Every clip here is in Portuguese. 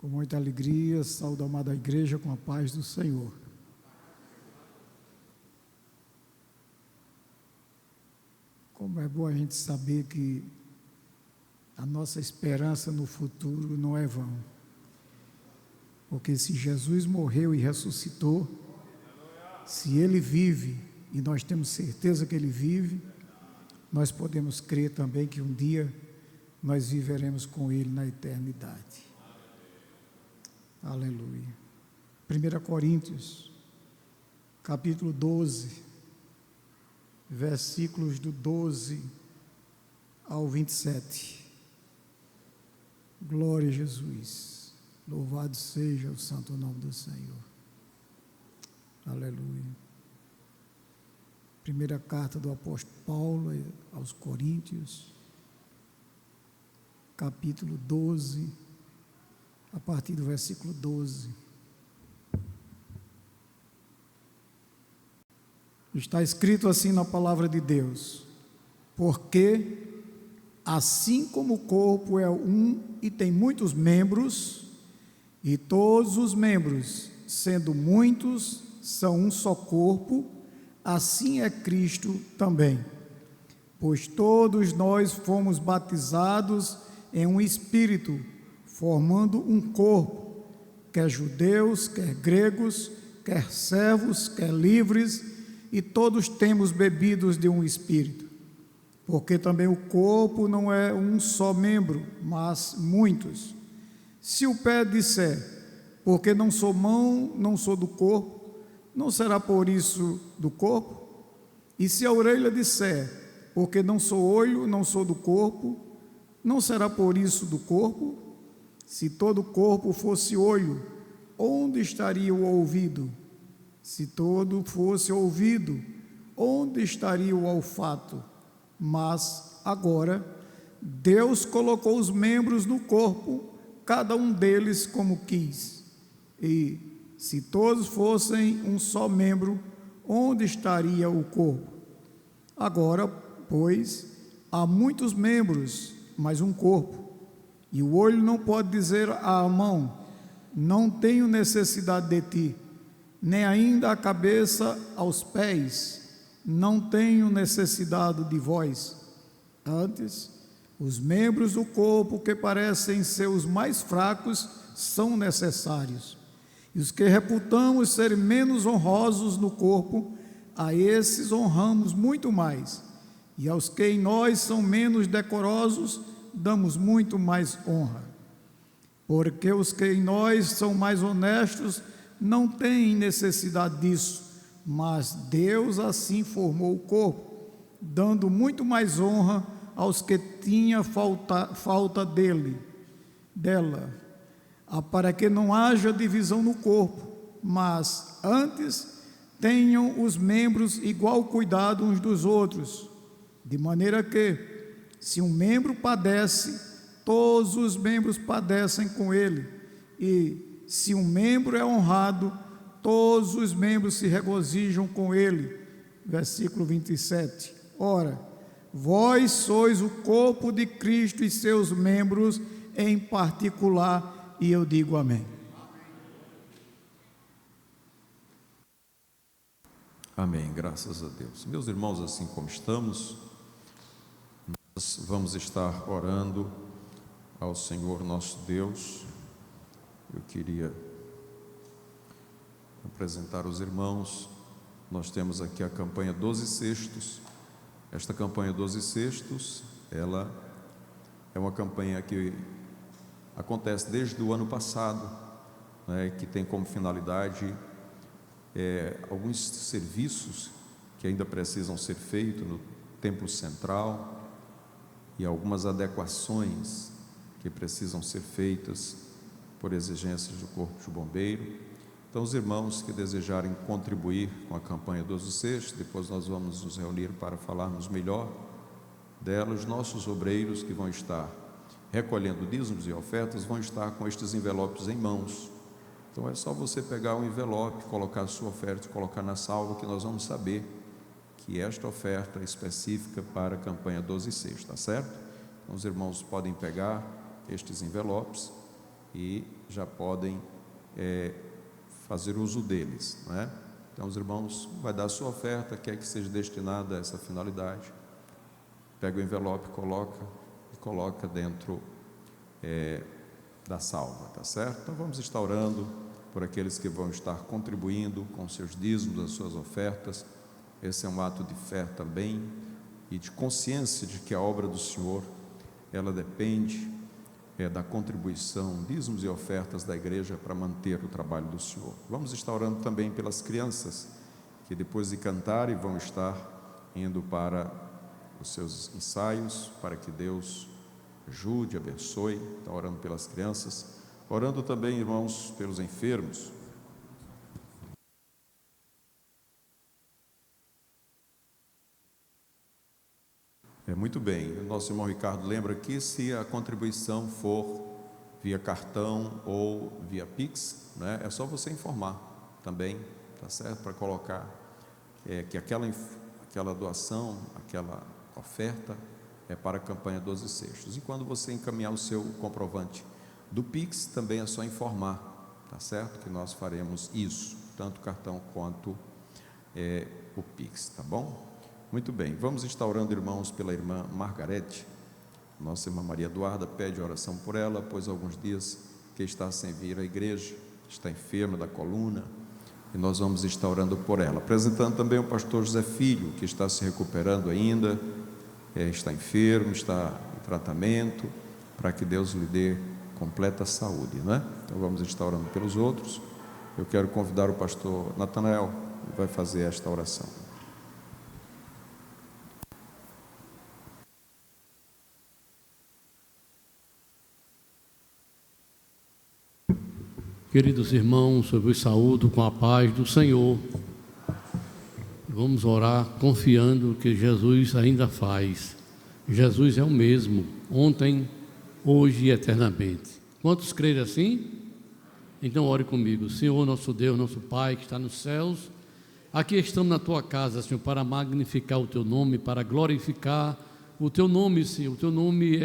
Com muita alegria, saúdo a amada igreja com a paz do Senhor. Como é bom a gente saber que a nossa esperança no futuro não é vã. Porque se Jesus morreu e ressuscitou, se Ele vive, e nós temos certeza que Ele vive, nós podemos crer também que um dia nós viveremos com Ele na eternidade. Aleluia. 1 Coríntios, capítulo 12, versículos do 12 ao 27. Glória a Jesus. Louvado seja o santo nome do Senhor. Aleluia. Primeira carta do apóstolo Paulo aos Coríntios, capítulo 12, a partir do versículo 12. Está escrito assim na palavra de Deus: porque assim como o corpo é um e tem muitos membros, e todos os membros, sendo muitos, são um só corpo, assim é Cristo também. Pois todos nós fomos batizados em um Espírito, formando um corpo, quer judeus, quer gregos, quer servos, quer livres, e todos temos bebidos de um Espírito. Porque também o corpo não é um só membro, mas muitos. Se o pé disser, porque não sou mão, não sou do corpo, não será por isso do corpo? E se a orelha disser, porque não sou olho, não sou do corpo, não será por isso do corpo? Se todo o corpo fosse olho, onde estaria o ouvido? Se todo fosse ouvido, onde estaria o olfato? Mas agora, Deus colocou os membros no corpo, cada um deles como quis. E se todos fossem um só membro, onde estaria o corpo? Agora, pois, há muitos membros, mas um corpo. E o olho não pode dizer à mão, não tenho necessidade de ti, nem ainda a cabeça aos pés, não tenho necessidade de vós. Antes, os membros do corpo que parecem ser os mais fracos são necessários. E os que reputamos serem menos honrosos no corpo, a esses honramos muito mais. E aos que em nós são menos decorosos, damos muito mais honra. Porque os que em nós são mais honestos não têm necessidade disso, mas Deus assim formou o corpo, dando muito mais honra aos que tinham falta dela, para que não haja divisão no corpo, mas antes tenham os membros igual cuidado uns dos outros, de maneira que, se um membro padece, todos os membros padecem com ele, e se um membro é honrado, todos os membros se regozijam com ele. Versículo 27. Ora, vós sois o corpo de Cristo e seus membros em particular, e eu digo amém. Amém, graças a Deus. Meus irmãos, assim como estamos, nós vamos estar orando ao Senhor nosso Deus. Eu queria apresentar aos irmãos, nós temos aqui a campanha 12 Cestos. Esta campanha 12 Cestos, ela é uma campanha que acontece desde o ano passado, né, que tem como finalidade alguns serviços que ainda precisam ser feitos no templo central e algumas adequações que precisam ser feitas por exigências do Corpo de Bombeiro. Então, os irmãos que desejarem contribuir com a campanha 12 Cestos, depois nós vamos nos reunir para falarmos melhor dela. Os nossos obreiros que vão estar recolhendo dízimos e ofertas vão estar com estes envelopes em mãos. Então é só você pegar um envelope, colocar a sua oferta e colocar na salva, que nós vamos saber que esta oferta é específica para a campanha 12 Cestos, tá certo? Então os irmãos podem pegar estes envelopes e já podem fazer uso deles, não é? Então os irmãos vai dar a sua oferta, quer que seja destinada a essa finalidade, pega o envelope, coloca dentro da salva, tá certo? Então vamos estar orando por aqueles que vão estar contribuindo com seus dízimos, as suas ofertas. Esse é um ato de fé também e de consciência de que a obra do Senhor, ela depende da contribuição, dízimos e ofertas da igreja para manter o trabalho do Senhor. Vamos estar orando também pelas crianças que depois de cantarem vão estar indo para os seus ensaios, para que Deus ajude, abençoe. Está orando pelas crianças, orando também, irmãos, pelos enfermos. Muito bem, o nosso irmão Ricardo lembra que se a contribuição for via cartão ou via Pix, né, é só você informar também, tá certo? Para colocar que aquela doação, aquela oferta é para a campanha 12 Cestos. E quando você encaminhar o seu comprovante do Pix, também é só informar, tá certo? Que nós faremos isso, tanto o cartão quanto o Pix, tá bom? Muito bem, vamos estar orando, irmãos, pela irmã Margarete. Nossa irmã Maria Eduarda pede oração por ela, pois há alguns dias que está sem vir à igreja, está enferma da coluna, e nós vamos estar orando por ela. Apresentando também o pastor José Filho, que está se recuperando ainda, está enfermo, está em tratamento, para que Deus lhe dê completa saúde, né? Então vamos estar orando pelos outros. Eu quero convidar o pastor Natanael, que vai fazer esta oração. Queridos irmãos, eu vos saúdo com a paz do Senhor. Vamos orar confiando que Jesus ainda faz. Jesus é o mesmo, ontem, hoje e eternamente. Quantos creem assim? Então ore comigo. Senhor, nosso Deus, nosso Pai que está nos céus, aqui estamos na Tua casa, Senhor, para magnificar o Teu nome, para glorificar o Teu nome, Senhor. O Teu nome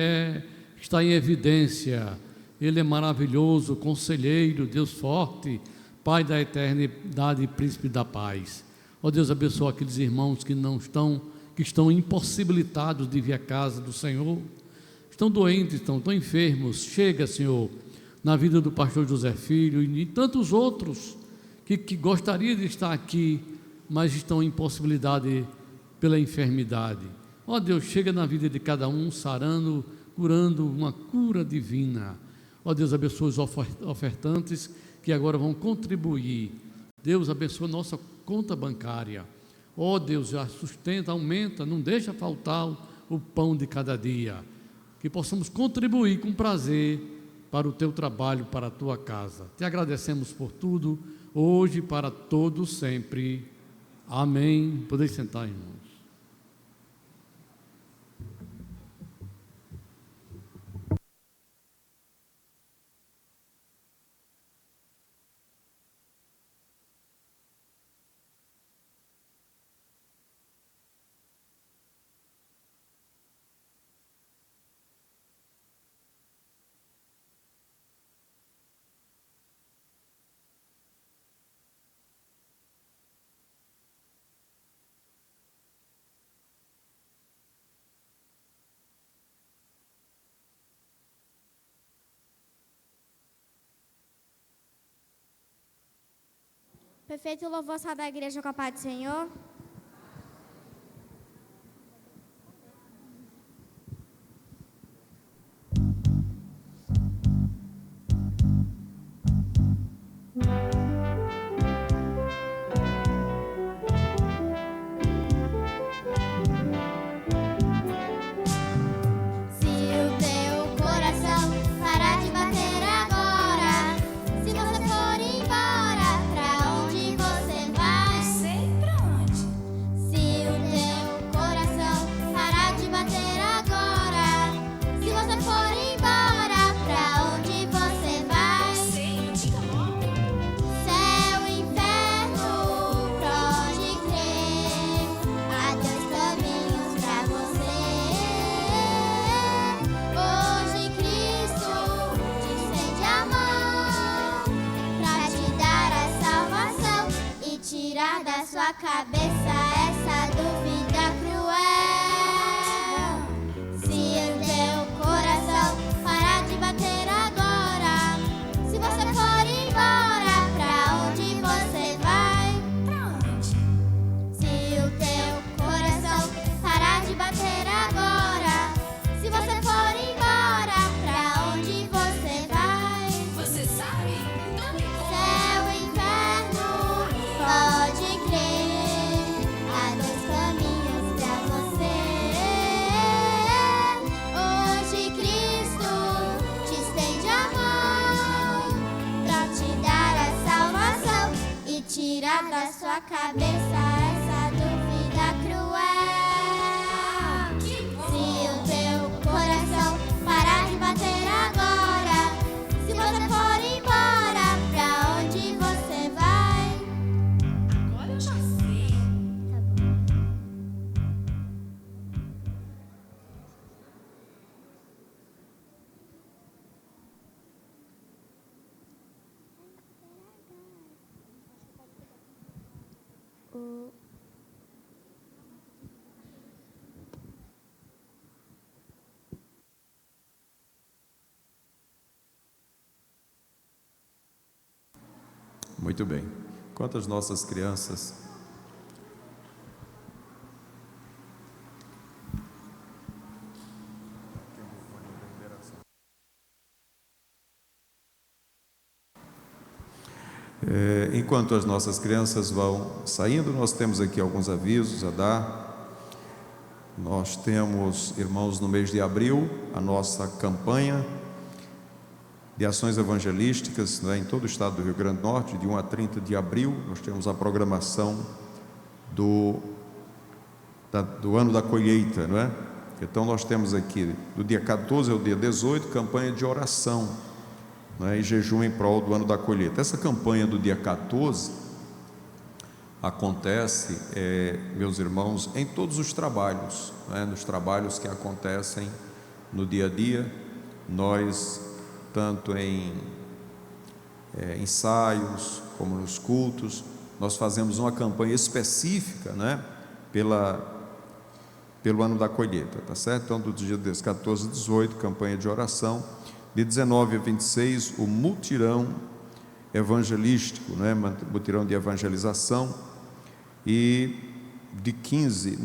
está em evidência. Ele é maravilhoso, conselheiro, Deus forte, Pai da eternidade e príncipe da paz. Ó Deus, abençoa aqueles irmãos que estão impossibilitados de vir à casa do Senhor, estão doentes, estão enfermos. Chega, Senhor, na vida do pastor José Filho e tantos outros que gostariam de estar aqui, mas estão em impossibilidade pela enfermidade. Ó Deus, chega na vida de cada um, sarando, curando, uma cura divina. Ó Deus, abençoa os ofertantes que agora vão contribuir. Deus, abençoa nossa conta bancária. Ó Deus, já sustenta, aumenta, não deixa faltar o pão de cada dia. Que possamos contribuir com prazer para o Teu trabalho, para a Tua casa. Te agradecemos por tudo, hoje, para todos, sempre. Amém. Podeis sentar, irmãos. Perfeito louvor sai da igreja com a paz do Senhor. Sei pra onde. sua cabeça essa dúvida cruel. Se o teu coração parar de bater agora, se você for embora, pra onde você vai? Pra onde? Se o teu coração parar de bater agora, se você for embora, pra onde você vai? Você sabe? Não me conta. Céu e inferno, pode crer, há dois caminhos pra você. Hoje Cristo te estende a mão pra te dar a salvação e tirar da sua cabeça essa dúvida cruel. Que bom. Se o teu coração parar de bater agora, se você for embora, pra onde você vai? Agora eu já sei. Muito bem. Enquanto as nossas crianças vão saindo, nós temos aqui alguns avisos a dar. Nós temos, irmãos, no mês de abril, a nossa campanha de ações evangelísticas, né, em todo o estado do Rio Grande do Norte, de 1 a 30 de abril. Nós temos a programação do ano da colheita, não é? Então nós temos aqui, do dia 14 ao dia 18, campanha de oração, né, e jejum em prol do ano da colheita. Essa campanha do dia 14 acontece, meus irmãos, em todos os trabalhos, né, nos trabalhos que acontecem no dia a dia. Nós, tanto em ensaios como nos cultos, nós fazemos uma campanha específica, né, pelo ano da colheita, tá certo? Então, do dia 14 a 18, campanha de oração. De 19 a 26, o mutirão evangelístico, né, mutirão de evangelização. E de 15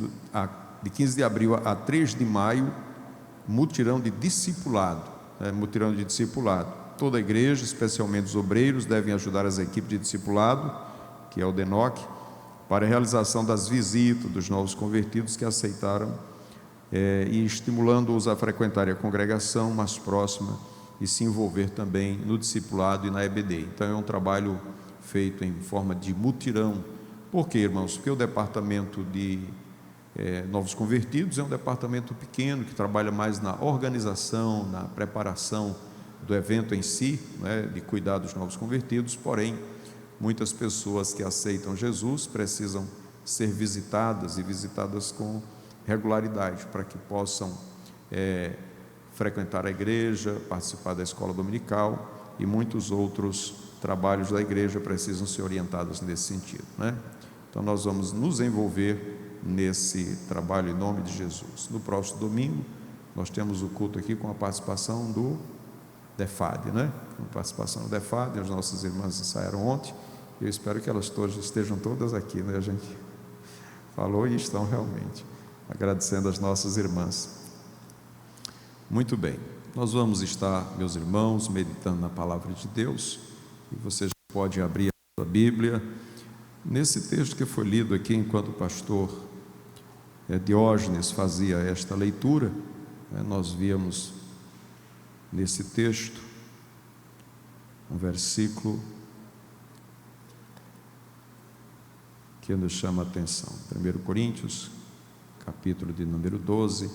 de abril a 3 de maio, mutirão de discipulado. Mutirão de discipulado. Toda a igreja, especialmente os obreiros, devem ajudar as equipes de discipulado, que é o DENOC, para a realização das visitas dos novos convertidos que aceitaram, e estimulando-os a frequentar a congregação mais próxima e se envolver também no discipulado e na EBD. Então é um trabalho feito em forma de mutirão. Por quê, irmãos? Porque o departamento de novos convertidos é um departamento pequeno, que trabalha mais na organização, na preparação do evento em si, né, de cuidar dos novos convertidos. Porém, muitas pessoas que aceitam Jesus precisam ser visitadas, e visitadas com regularidade, para que possam frequentar a igreja, participar da escola dominical, e muitos outros trabalhos da igreja precisam ser orientados nesse sentido, né? Então nós vamos nos envolver nesse trabalho em nome de Jesus. No próximo domingo nós temos o culto aqui com a participação do DEFAD, né? Com a participação do DEFAD. As nossas irmãs ensaiaram ontem, eu espero que elas todas estejam todas aqui, né? A gente falou e estão realmente, agradecendo as nossas irmãs. Muito bem, nós vamos estar, meus irmãos, meditando na palavra de Deus, e você já pode abrir a sua Bíblia nesse texto que foi lido aqui enquanto o pastor Diógenes fazia esta leitura. Nós víamos nesse texto um versículo que nos chama a atenção. 1 Coríntios, capítulo de número 12.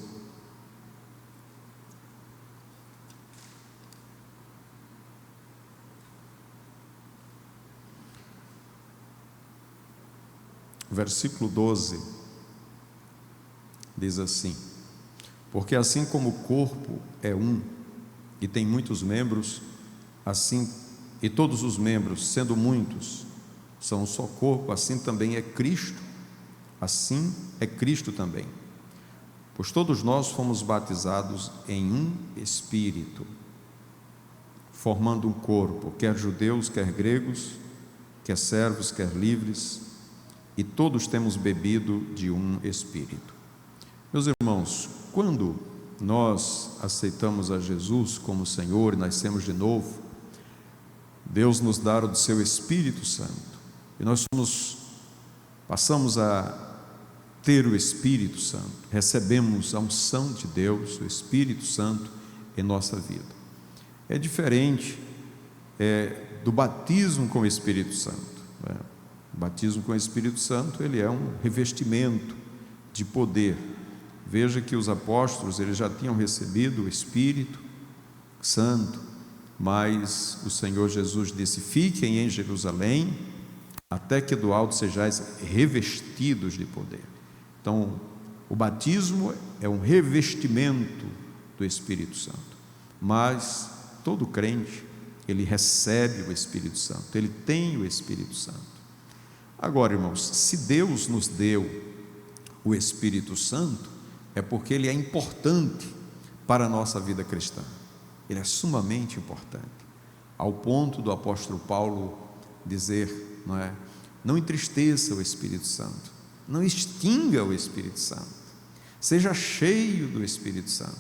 Versículo 12 diz assim: porque assim como o corpo é um e tem muitos membros, assim, e todos os membros, sendo muitos, são um só corpo, assim também é Cristo, assim é Cristo também. Pois todos nós fomos batizados em um Espírito, formando um corpo, quer judeus, quer gregos, quer servos, quer livres, e todos temos bebido de um Espírito. Meus irmãos, quando nós aceitamos a Jesus como Senhor e nascemos de novo, Deus nos dá o seu Espírito Santo, e nós passamos a ter o Espírito Santo, recebemos a unção de Deus, o Espírito Santo em nossa vida. É diferente do batismo com o Espírito Santo, né? O batismo com o Espírito Santo, ele é um revestimento de poder. Veja que os apóstolos, eles já tinham recebido o Espírito Santo, mas o Senhor Jesus disse: fiquem em Jerusalém, até que do alto sejais revestidos de poder. Então, o batismo é um revestimento do Espírito Santo, mas todo crente, ele recebe o Espírito Santo, ele tem o Espírito Santo. Agora, irmãos, se Deus nos deu o Espírito Santo, é porque ele é importante para a nossa vida cristã. Ele é sumamente importante, ao ponto do apóstolo Paulo dizer, não entristeça o Espírito Santo, não extinga o Espírito Santo, seja cheio do Espírito Santo,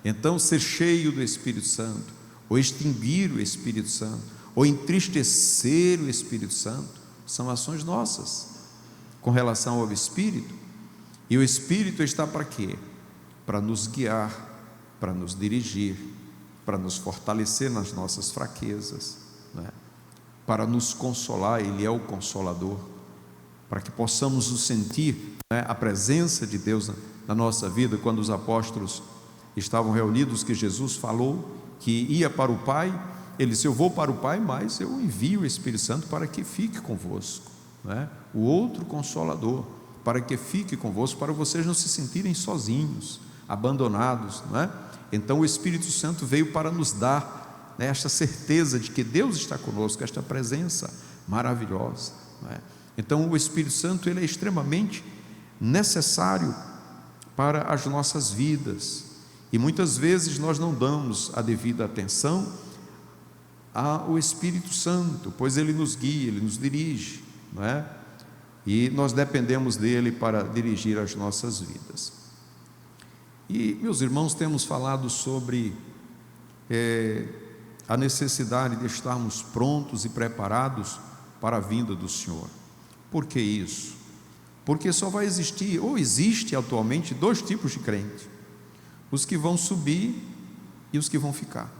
Então, ser cheio do Espírito Santo, ou extinguir o Espírito Santo, ou entristecer o Espírito Santo, são ações nossas com relação ao Espírito. E o Espírito está para quê? Para nos guiar, para nos dirigir, para nos fortalecer nas nossas fraquezas, para nos consolar. Ele é o Consolador, para que possamos nos sentir a presença de Deus na nossa vida. Quando os apóstolos estavam reunidos, que Jesus falou que ia para o Pai, ele disse: eu vou para o Pai, mas eu envio o Espírito Santo para que fique convosco, o outro Consolador, para que fique convosco, para vocês não se sentirem sozinhos, abandonados, Então o Espírito Santo veio para nos dar esta certeza de que Deus está conosco, esta presença maravilhosa, Então o Espírito Santo, ele é extremamente necessário para as nossas vidas, e muitas vezes nós não damos a devida atenção ao Espírito Santo, pois ele nos guia, ele nos dirige, e nós dependemos dele para dirigir as nossas vidas. E, meus irmãos, temos falado sobre a necessidade de estarmos prontos e preparados para a vinda do Senhor. Por que isso? Porque só vai existir, ou existe atualmente, dois tipos de crente: os que vão subir e os que vão ficar,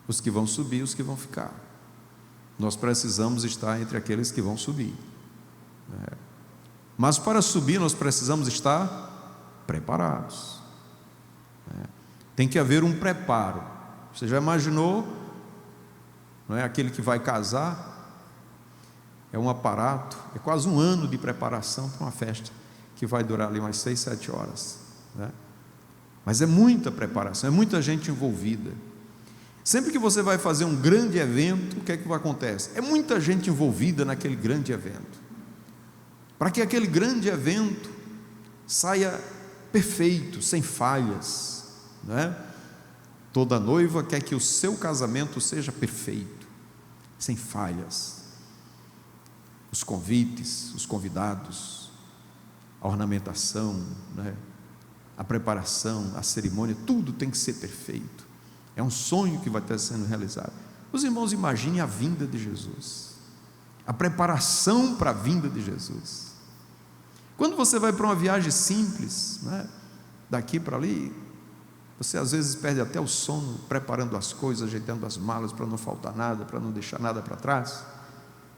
Os que vão subir e os que vão ficar. Nós precisamos estar entre aqueles que vão subir, mas para subir nós precisamos estar preparados, Tem que haver um preparo. Você já imaginou, aquele que vai casar? É um aparato, é quase um ano de preparação para uma festa que vai durar ali umas 6, 7 horas, Mas é muita preparação, é muita gente envolvida. Sempre que você vai fazer um grande evento, o que é que acontece? É muita gente envolvida naquele grande evento, para que aquele grande evento saia perfeito, sem falhas, Toda noiva quer que o seu casamento seja perfeito, sem falhas. Os convites, os convidados, a ornamentação, a preparação, a cerimônia, tudo tem que ser perfeito. É um sonho que vai estar sendo realizado. Os irmãos, imaginem a vinda de Jesus, a preparação para a vinda de Jesus. Quando você vai para uma viagem simples, daqui para ali, você às vezes perde até o sono, preparando as coisas, ajeitando as malas para não faltar nada, para não deixar nada para trás.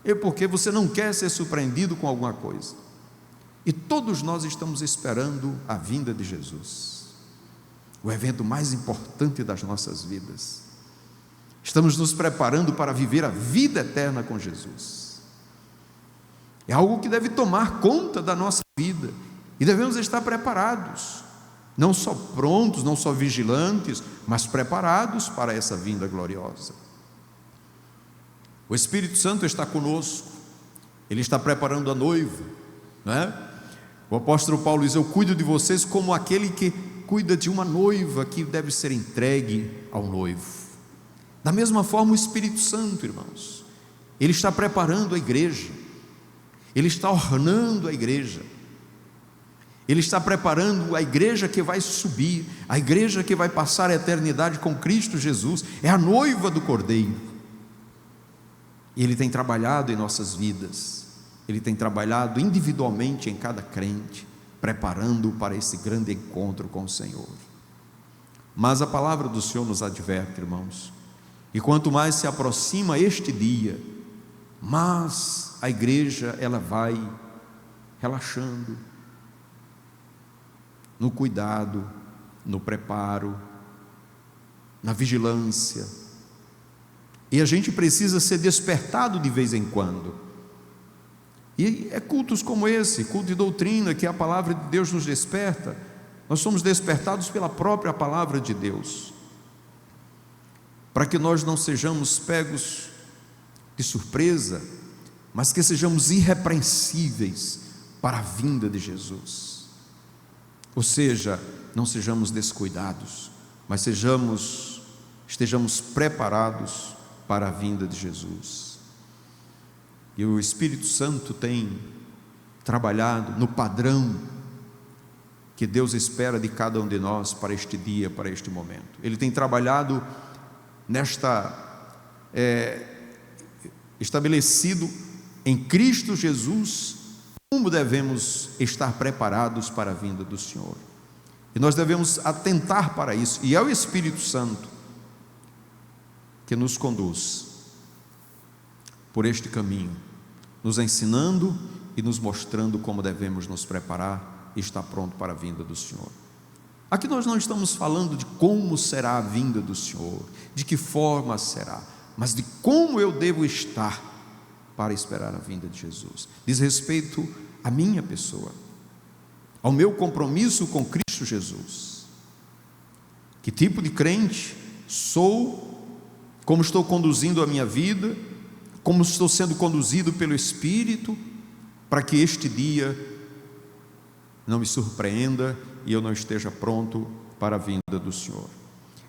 É porque você não quer ser surpreendido com alguma coisa. E todos nós estamos esperando a vinda de Jesus, o evento mais importante das nossas vidas. Estamos nos preparando para viver a vida eterna com Jesus. É algo que deve tomar conta da nossa vida, e devemos estar preparados, não só prontos, não só vigilantes, mas preparados para essa vinda gloriosa. O Espírito Santo está conosco, Ele está preparando a noiva, não é? O apóstolo Paulo diz: eu cuido de vocês como aquele que cuida de uma noiva que deve ser entregue ao noivo. Da mesma forma o Espírito Santo, irmãos, Ele está preparando a igreja, Ele está ornando a igreja, Ele está preparando a igreja que vai subir, a igreja que vai passar a eternidade com Cristo Jesus, é a noiva do Cordeiro. E Ele tem trabalhado em nossas vidas, Ele tem trabalhado individualmente em cada crente, preparando para esse grande encontro com o Senhor. Mas a palavra do Senhor nos adverte, irmãos, e quanto mais se aproxima este dia, mais a igreja ela vai relaxando no cuidado, no preparo, na vigilância. E a gente precisa ser despertado de vez em quando. E é cultos como esse, culto de doutrina, que a palavra de Deus nos desperta. Nós somos despertados pela própria palavra de Deus, para que nós não sejamos pegos de surpresa, mas que sejamos irrepreensíveis para a vinda de Jesus. Ou seja, não sejamos descuidados, mas estejamos preparados para a vinda de Jesus. E o Espírito Santo tem trabalhado no padrão que Deus espera de cada um de nós para este dia, para este momento. Ele tem trabalhado estabelecido em Cristo Jesus como devemos estar preparados para a vinda do Senhor. E nós devemos atentar para isso, e é o Espírito Santo que nos conduz por este caminho, nos ensinando e nos mostrando como devemos nos preparar e estar pronto para a vinda do Senhor. Aqui nós não estamos falando de como será a vinda do Senhor, de que forma será, mas de como eu devo estar para esperar a vinda de Jesus. Diz respeito à minha pessoa, ao meu compromisso com Cristo Jesus. Que tipo de crente sou, como estou conduzindo a minha vida, como estou sendo conduzido pelo Espírito, para que este dia não me surpreenda e eu não esteja pronto para a vinda do Senhor.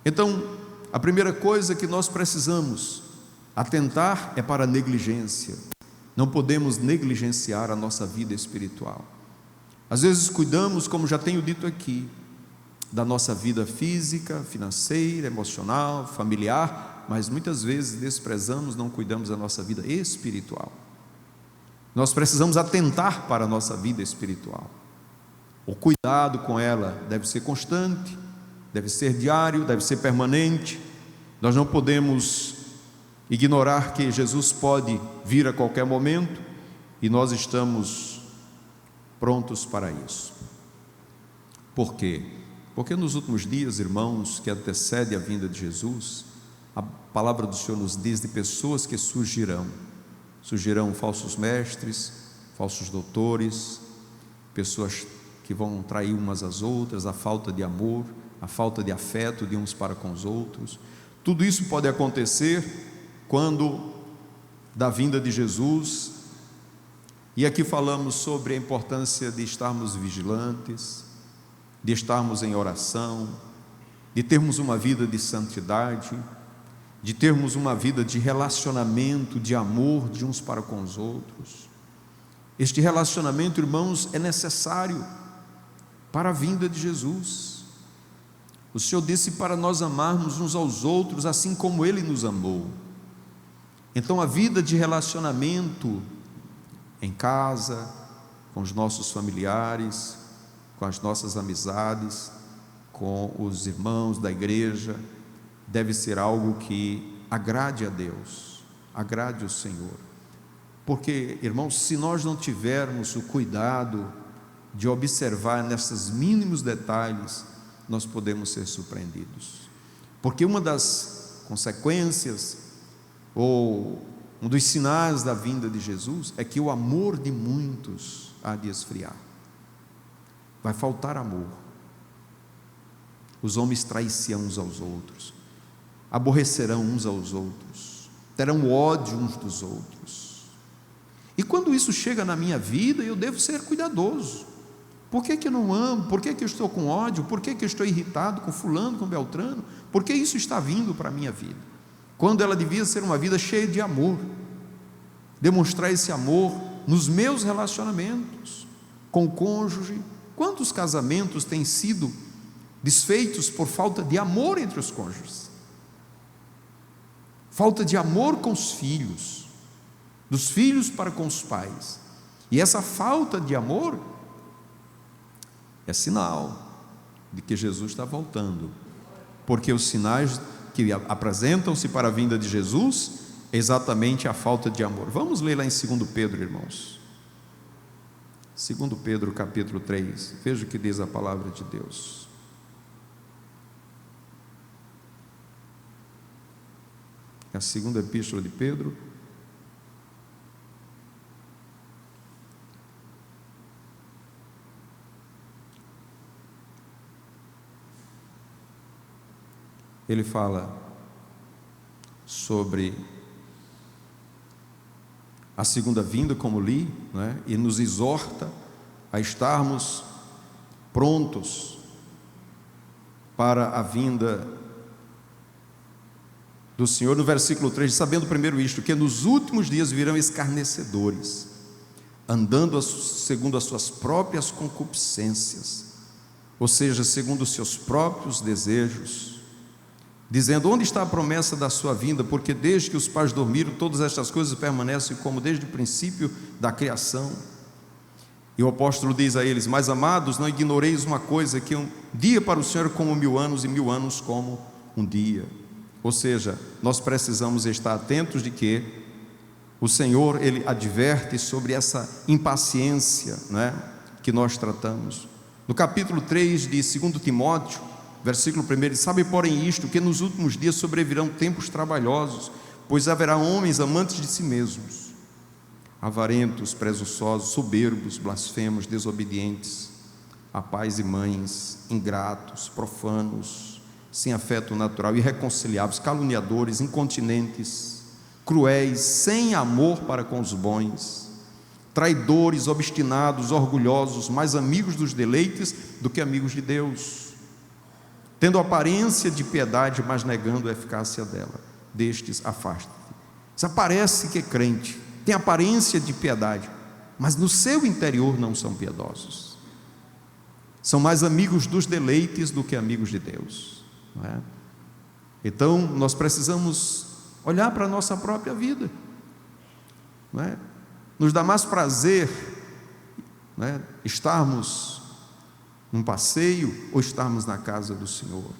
Então, a primeira coisa que nós precisamos atentar é para a negligência. Não podemos negligenciar a nossa vida espiritual. Às vezes cuidamos, como já tenho dito aqui, da nossa vida física, financeira, emocional, familiar, mas muitas vezes desprezamos, não cuidamos da nossa vida espiritual. Nós precisamos atentar para a nossa vida espiritual. O cuidado com ela deve ser constante, deve ser diário, deve ser permanente. Nós não podemos ignorar que Jesus pode vir a qualquer momento e nós estamos prontos para isso. Por quê? Porque nos últimos dias, irmãos, que antecede a vinda de Jesus, a palavra do Senhor nos diz de pessoas que surgirão falsos mestres, falsos doutores, pessoas que vão trair umas às outras, a falta de amor, a falta de afeto de uns para com os outros. Tudo isso pode acontecer quando da vinda de Jesus. E aqui falamos sobre a importância de estarmos vigilantes, de estarmos em oração, de termos uma vida de santidade, de termos uma vida de relacionamento, de amor de uns para com os outros. Este relacionamento, irmãos, é necessário para a vinda de Jesus. O Senhor disse para nós amarmos uns aos outros assim como Ele nos amou. Então a vida de relacionamento em casa, com os nossos familiares, com as nossas amizades, com os irmãos da igreja, deve ser algo que agrade a Deus, agrade o Senhor. Porque, irmãos, se nós não tivermos o cuidado de observar nesses mínimos detalhes, nós podemos ser surpreendidos. Porque uma das consequências, ou um dos sinais da vinda de Jesus, é que o amor de muitos há de esfriar. Vai faltar amor. Os homens trair-se uns aos outros, aborrecerão uns aos outros, terão ódio uns dos outros. E quando isso chega na minha vida, eu devo ser cuidadoso. Por que eu não amo? Por que eu estou com ódio? Por que eu estou irritado com fulano, com Beltrano? Por que isso está vindo para a minha vida? Quando ela devia ser uma vida cheia de amor. Demonstrar esse amor nos meus relacionamentos com o cônjuge. Quantos casamentos têm sido desfeitos por falta de amor entre os cônjuges? Falta de amor com os filhos, dos filhos para com os pais. E essa falta de amor é sinal de que Jesus está voltando, porque os sinais que apresentam-se para a vinda de Jesus é exatamente a falta de amor. Vamos ler lá em 2 Pedro, irmãos. 2 Pedro capítulo 3, veja o que diz a palavra de Deus. É a segunda epístola de Pedro. Ele fala sobre a segunda vinda, como li, né? E nos exorta a estarmos prontos para a vinda do Senhor. No versículo 3, sabendo primeiro isto, que nos últimos dias virão escarnecedores, andando segundo as suas próprias concupiscências, ou seja, segundo os seus próprios desejos, dizendo: onde está a promessa da sua vinda? Porque desde que os pais dormiram, todas estas coisas permanecem como desde o princípio da criação. E o apóstolo diz a eles: mas amados, não ignoreis uma coisa, que um dia para o Senhor é como 1000 anos, e 1000 anos como um dia. Ou seja, nós precisamos estar atentos de que o Senhor, Ele adverte sobre essa impaciência, né, que nós tratamos. No capítulo 3 de 2 Timóteo, versículo 1, ele sabe, porém, isto, que nos últimos dias sobrevirão tempos trabalhosos, pois haverá homens amantes de si mesmos, avarentos, presunçosos, soberbos, blasfemos, desobedientes a pais e mães, ingratos, profanos, sem afeto natural, irreconciliáveis, caluniadores, incontinentes, cruéis, sem amor para com os bons, traidores, obstinados, orgulhosos, mais amigos dos deleites do que amigos de Deus, tendo aparência de piedade, mas negando a eficácia dela. Destes afasta-te. Isso parece que é crente, tem aparência de piedade, mas no seu interior não são piedosos. São mais amigos dos deleites do que amigos de Deus, não é? Então nós precisamos olhar para a nossa própria vida, não é? Nos dá mais prazer, não é, estarmos num passeio ou estarmos na casa do Senhor?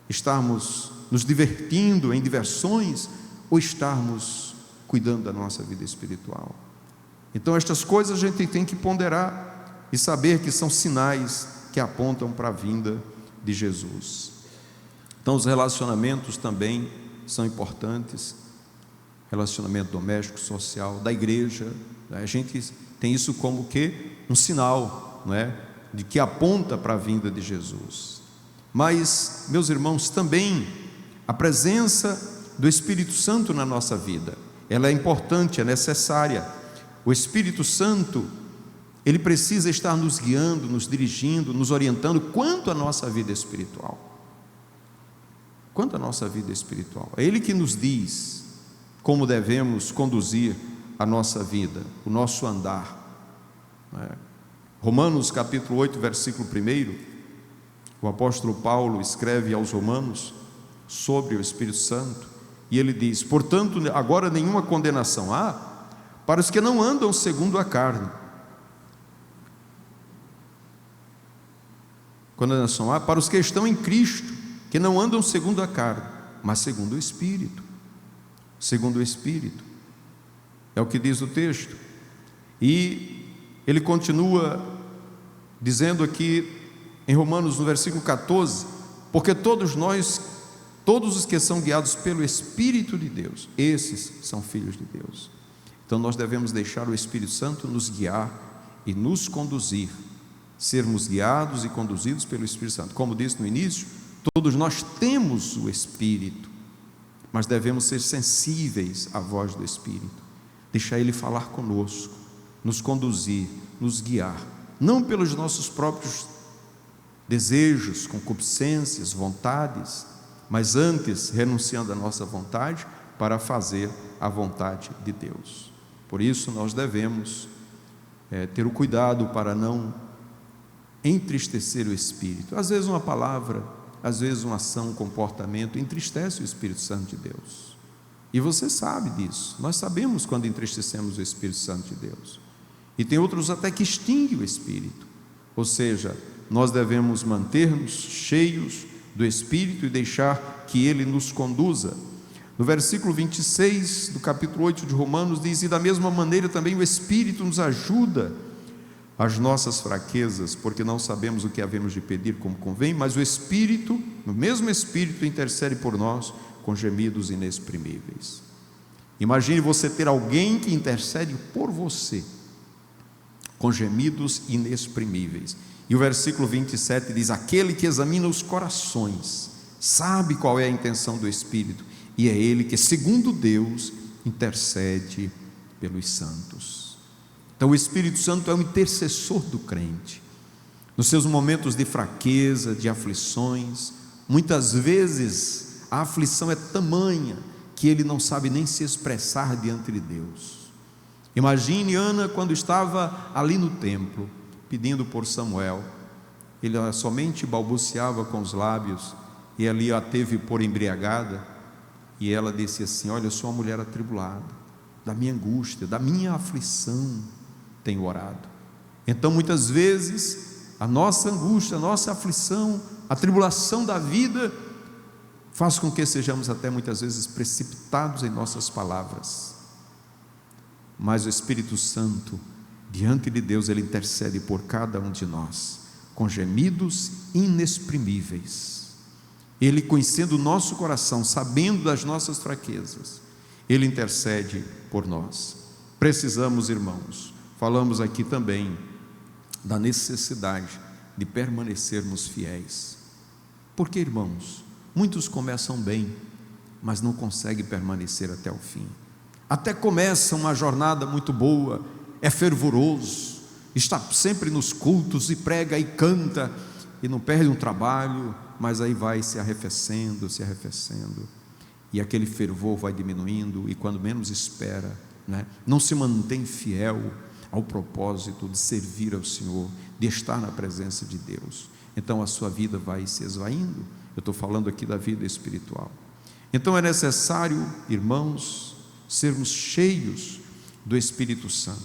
Estarmos nos divertindo em diversões ou estarmos cuidando da nossa vida espiritual? Então estas coisas a gente tem que ponderar e saber que são sinais que apontam para a vinda de Jesus. Então os relacionamentos também são importantes, relacionamento doméstico, social, da igreja, né? A gente tem isso como que um sinal, não é, de que aponta para a vinda de Jesus. Mas, meus irmãos, também a presença do Espírito Santo na nossa vida, ela é importante, é necessária. O Espírito Santo, ele precisa estar nos guiando, nos dirigindo, nos orientando quanto à nossa vida espiritual. Quanto à nossa vida espiritual. É Ele que nos diz como devemos conduzir a nossa vida, o nosso andar, não é? Romanos capítulo 8, versículo 1, o apóstolo Paulo escreve aos romanos sobre o Espírito Santo, e ele diz: portanto, agora nenhuma condenação há para os que não andam segundo a carne. Condenação há para os que estão em Cristo, que não andam segundo a carne, mas segundo o Espírito. Segundo o Espírito, é o que diz o texto. E ele continua dizendo aqui em Romanos, no versículo 14: porque todos nós, todos os que são guiados pelo Espírito de Deus, esses são filhos de Deus. Então nós devemos deixar o Espírito Santo nos guiar e nos conduzir, sermos guiados e conduzidos pelo Espírito Santo. Como disse no início, todos nós temos o Espírito, mas devemos ser sensíveis à voz do Espírito, deixar Ele falar conosco, nos conduzir, nos guiar, não pelos nossos próprios desejos, concupiscências, vontades, mas antes renunciando à nossa vontade para fazer a vontade de Deus. Por isso nós devemos ter o cuidado para não entristecer o Espírito. Às vezes uma palavra, às vezes uma ação, um comportamento entristece o Espírito Santo de Deus, e você sabe disso. Nós sabemos quando entristecemos o Espírito Santo de Deus, e tem outros até que extinguem o Espírito. Ou seja, nós devemos manter-nos cheios do Espírito e deixar que Ele nos conduza. No versículo 26 do capítulo 8 de Romanos diz: e da mesma maneira também o Espírito nos ajuda as nossas fraquezas, porque não sabemos o que havemos de pedir como convém, mas o Espírito, o mesmo Espírito, intercede por nós com gemidos inexprimíveis. Imagine você ter alguém que intercede por você com gemidos inexprimíveis. E o versículo 27 diz: aquele que examina os corações sabe qual é a intenção do Espírito, e é Ele que, segundo Deus, intercede pelos santos. Então o Espírito Santo é o intercessor do crente. Nos seus momentos de fraqueza, de aflições, muitas vezes a aflição é tamanha que ele não sabe nem se expressar diante de Deus. Imagine Ana quando estava ali no templo, pedindo por Samuel. Ele somente balbuciava com os lábios, e ali a teve por embriagada, e ela disse assim: olha, eu sou uma mulher atribulada, da minha angústia, da minha aflição tenho orado. Então muitas vezes a nossa angústia, a nossa aflição, a tribulação da vida faz com que sejamos até muitas vezes precipitados em nossas palavras, mas o Espírito Santo, diante de Deus, Ele intercede por cada um de nós com gemidos inexprimíveis. Ele, conhecendo o nosso coração, sabendo das nossas fraquezas, Ele intercede por nós. Precisamos, irmãos, falamos aqui também da necessidade de permanecermos fiéis. Porque, irmãos, muitos começam bem, mas não conseguem permanecer até o fim. Até começam uma jornada muito boa, é fervoroso, está sempre nos cultos e prega e canta, e não perde um trabalho, mas aí vai se arrefecendo, e aquele fervor vai diminuindo, e quando menos espera, não se mantém fiel ao propósito de servir ao Senhor, de estar na presença de Deus. Então a sua vida vai se esvaindo. Eu estou falando aqui da vida espiritual. Então é necessário, irmãos, sermos cheios do Espírito Santo,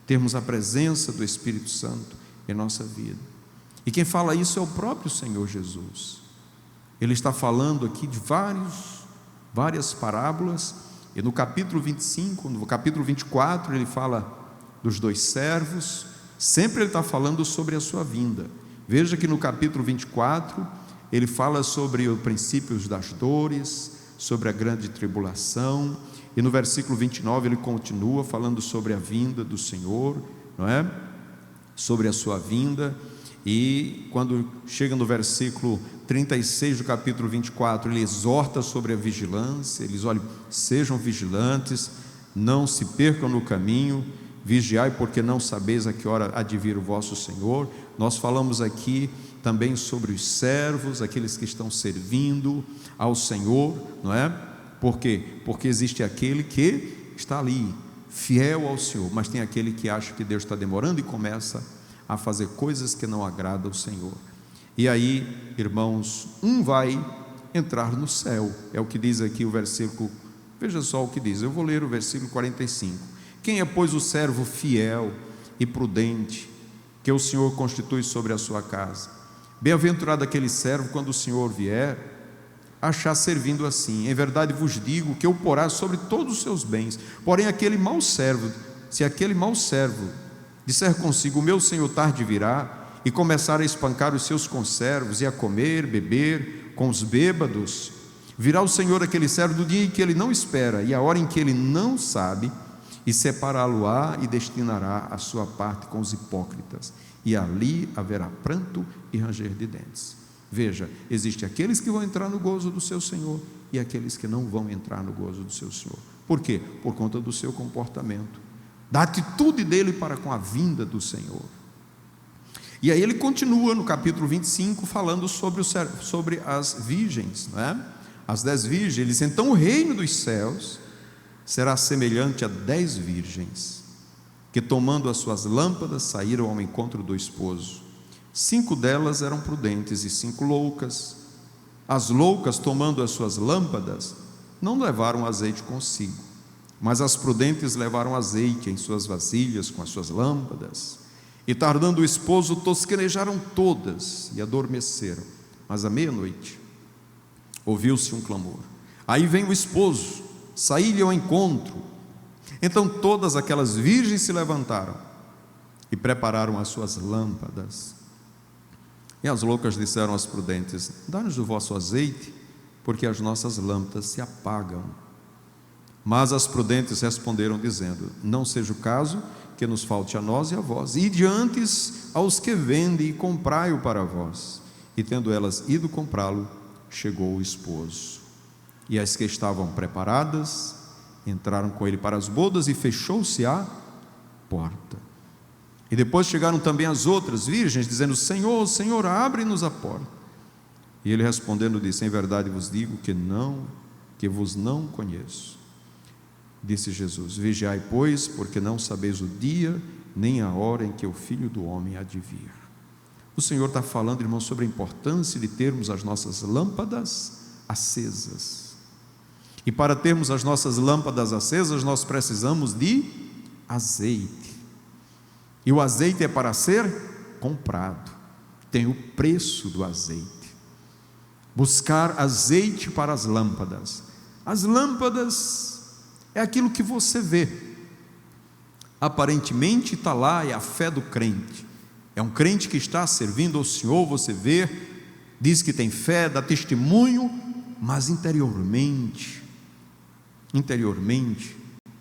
termos a presença do Espírito Santo em nossa vida. E quem fala isso é o próprio Senhor Jesus. Ele está falando aqui de várias parábolas, e no capítulo 25, no capítulo 24, ele fala dos 2 servos. Sempre ele está falando sobre a sua vinda. Veja que no capítulo 24, ele fala sobre os princípios das dores, sobre a grande tribulação, e no versículo 29 ele continua falando sobre a vinda do Senhor, não é? Sobre a sua vinda. E quando chega no versículo 36 do capítulo 24, ele exorta sobre a vigilância. Ele diz: olha, sejam vigilantes, não se percam no caminho, vigiai, porque não sabeis a que hora há de vir o vosso Senhor. Nós falamos aqui também sobre os servos, aqueles que estão servindo ao Senhor, não é? Por quê? Porque existe aquele que está ali, fiel ao Senhor, mas tem aquele que acha que Deus está demorando e começa a fazer coisas que não agradam ao Senhor. E aí, irmãos, um vai entrar no céu, é o que diz aqui o versículo, veja só o que diz, eu vou ler o versículo 45. Quem é, pois, o servo fiel e prudente, que o Senhor constitui sobre a sua casa? Bem-aventurado aquele servo, quando o Senhor vier, achar servindo assim. Em verdade vos digo que o porá sobre todos os seus bens. Porém aquele mau servo, se aquele mau servo disser consigo: o meu Senhor tarde virá, e começar a espancar os seus conservos, e a comer, beber com os bêbados, virá o Senhor aquele servo do dia em que ele não espera, e a hora em que ele não sabe, e separá-lo-á, e destinará a sua parte com os hipócritas, e ali haverá pranto e ranger de dentes. Veja, existem aqueles que vão entrar no gozo do seu Senhor, e aqueles que não vão entrar no gozo do seu Senhor. Por quê? Por conta do seu comportamento, da atitude dele para com a vinda do Senhor. E aí ele continua no capítulo 25 falando sobre as virgens, não é? As 10 virgens. Ele diz: então o reino dos céus será semelhante a 10 virgens que, tomando as suas lâmpadas, saíram ao encontro do esposo. 5 delas eram prudentes e 5 loucas. As loucas, tomando as suas lâmpadas, não levaram azeite consigo, mas as prudentes levaram azeite em suas vasilhas com as suas lâmpadas. E tardando o esposo, tosquenejaram todas e adormeceram. Mas à meia-noite ouviu-se um clamor: aí vem o esposo, saí-lhe ao encontro. Então todas aquelas virgens se levantaram e prepararam as suas lâmpadas. E as loucas disseram às prudentes: dá-nos o vosso azeite, porque as nossas lâmpadas se apagam. Mas as prudentes responderam dizendo: não seja o caso que nos falte a nós e a vós, ide antes aos que vendem e comprai-o para vós. E tendo elas ido comprá-lo, chegou o esposo. E as que estavam preparadas entraram com ele para as bodas, e fechou-se a porta. E depois chegaram também as outras virgens, dizendo: Senhor, Senhor, abre-nos a porta. E ele respondendo disse: em verdade vos digo que vos não conheço. Disse Jesus: vigiai, pois, porque não sabeis o dia nem a hora em que o Filho do Homem há de vir. O Senhor está falando, irmãos, sobre a importância de termos as nossas lâmpadas acesas. E para termos as nossas lâmpadas acesas, nós precisamos de azeite. E o azeite é para ser comprado. Tem o preço do azeite. Buscar azeite para as lâmpadas. As lâmpadas é aquilo que você vê. Aparentemente está lá, é a fé do crente. É um crente que está servindo ao Senhor, você vê, diz que tem fé, dá testemunho, mas interiormente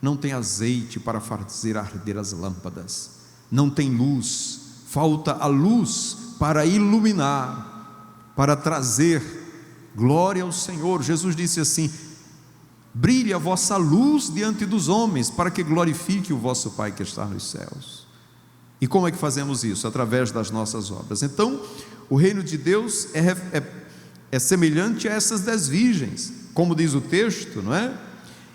não tem azeite para fazer arder as lâmpadas, não tem luz, falta a luz para iluminar, para trazer glória ao Senhor. Jesus disse assim: brilhe a vossa luz diante dos homens, para que glorifique o vosso Pai que está nos céus. E como é que fazemos isso? Através das nossas obras. Então, o reino de Deus é semelhante a essas 10 virgens, como diz o texto, não é?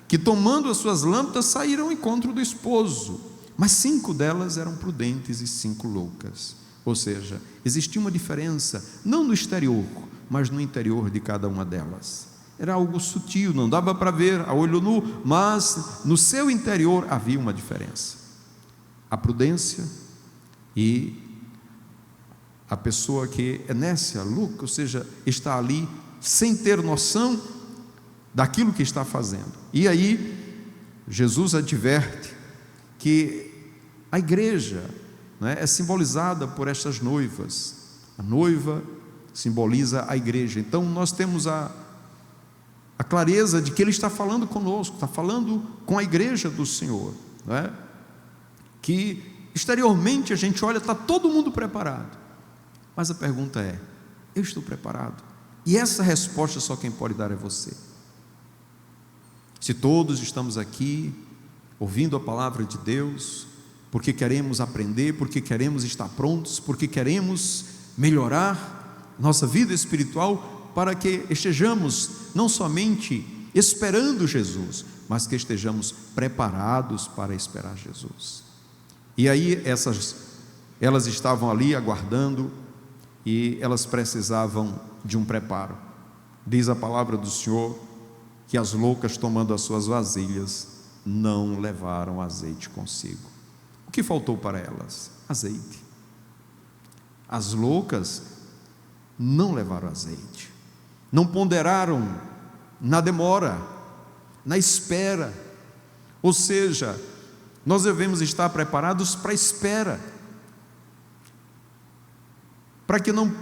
Que tomando as suas lâmpadas saíram ao encontro do esposo, mas 5 delas eram prudentes e 5 loucas. Ou seja, existia uma diferença, não no exterior, mas no interior de cada uma delas. Era algo sutil, não dava para ver a olho nu, mas no seu interior havia uma diferença. A prudência e a pessoa que é nécia, louca, ou seja, está ali sem ter noção daquilo que está fazendo. E aí Jesus adverte que a igreja, né, é simbolizada por estas noivas. A noiva simboliza a igreja. Então nós temos a clareza de que Ele está falando conosco, está falando com a igreja do Senhor, não é? Que exteriormente a gente olha, está todo mundo preparado, mas a pergunta é: eu estou preparado? E essa resposta só quem pode dar é você. Se todos estamos aqui ouvindo a palavra de Deus, porque queremos aprender, porque queremos estar prontos, porque queremos melhorar nossa vida espiritual, para que estejamos não somente esperando Jesus, mas que estejamos preparados para esperar Jesus. E aí elas estavam ali aguardando, e elas precisavam de um preparo. Diz a palavra do Senhor que as loucas, tomando as suas vasilhas, não levaram azeite consigo. O que faltou para elas? Azeite. As loucas não levaram azeite, não ponderaram na demora, na espera. Ou seja, nós devemos estar preparados para a espera, para que não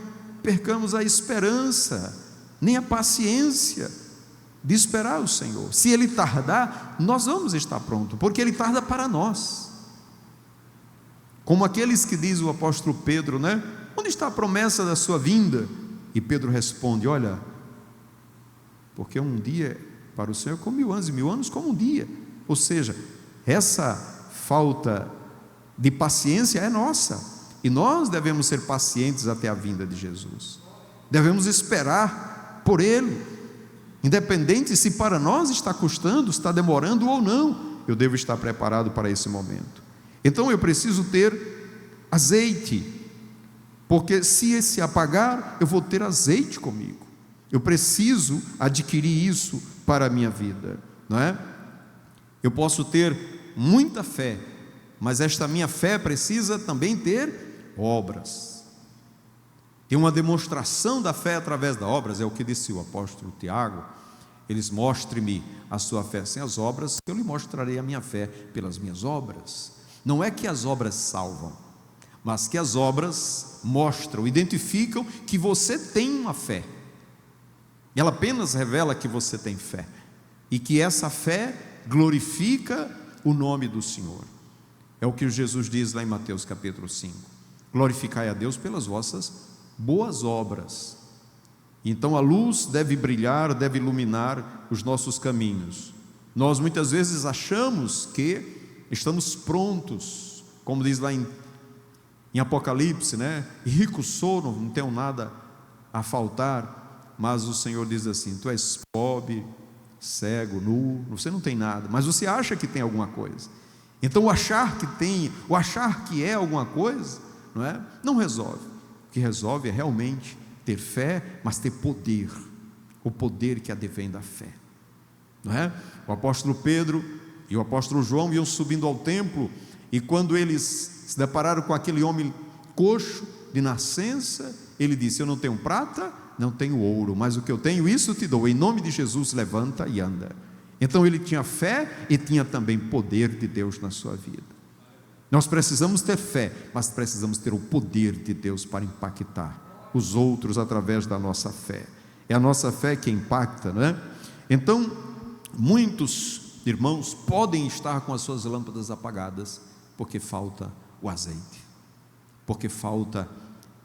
percamos a esperança, nem a paciência de esperar o Senhor. Se Ele tardar, nós vamos estar prontos, porque Ele tarda para nós. Como aqueles que diz o apóstolo Pedro, né? Onde está a promessa da sua vinda? E Pedro responde: olha, porque um dia para o Senhor é como 1000 anos, e 1000 anos como um dia. Ou seja, essa falta de paciência é nossa, e nós devemos ser pacientes até a vinda de Jesus. Devemos esperar por Ele, independente se para nós está custando, está demorando ou não. Eu devo estar preparado para esse momento. Então eu preciso ter azeite, porque se esse apagar, eu vou ter azeite comigo. Eu preciso adquirir isso para a minha vida, não é? Eu posso ter muita fé, mas esta minha fé precisa também ter obras. Tem uma demonstração da fé através das obras, é o que disse o apóstolo Tiago. Eles mostrem-me a sua fé sem as obras, eu lhe mostrarei a minha fé pelas minhas obras. Não é que as obras salvam, mas que as obras mostram, identificam que você tem uma fé. Ela apenas revela que você tem fé, e que essa fé glorifica o nome do Senhor. É o que Jesus diz lá em Mateus capítulo 5: glorificai a Deus pelas vossas boas obras. Então a luz deve brilhar, deve iluminar os nossos caminhos. Nós muitas vezes achamos que estamos prontos, como diz lá em Apocalipse, né? Rico sou, não tenho nada a faltar, mas o Senhor diz assim: tu és pobre, cego, nu, você não tem nada, mas você acha que tem alguma coisa. Então o achar que tem, o achar que é alguma coisa, não é? Não resolve. O que resolve é realmente ter fé, mas ter poder, o poder que advém da fé, não é? O apóstolo Pedro e o apóstolo João iam subindo ao templo, e quando eles se depararam com aquele homem coxo de nascença, ele disse: eu não tenho prata, não tenho ouro, mas o que eu tenho, isso te dou, em nome de Jesus, levanta e anda. Então ele tinha fé e tinha também poder de Deus na sua vida. Nós precisamos ter fé, mas precisamos ter o poder de Deus para impactar os outros através da nossa fé. É a nossa fé que impacta, não é? Então, muitos irmãos podem estar com as suas lâmpadas apagadas, porque falta o azeite, porque falta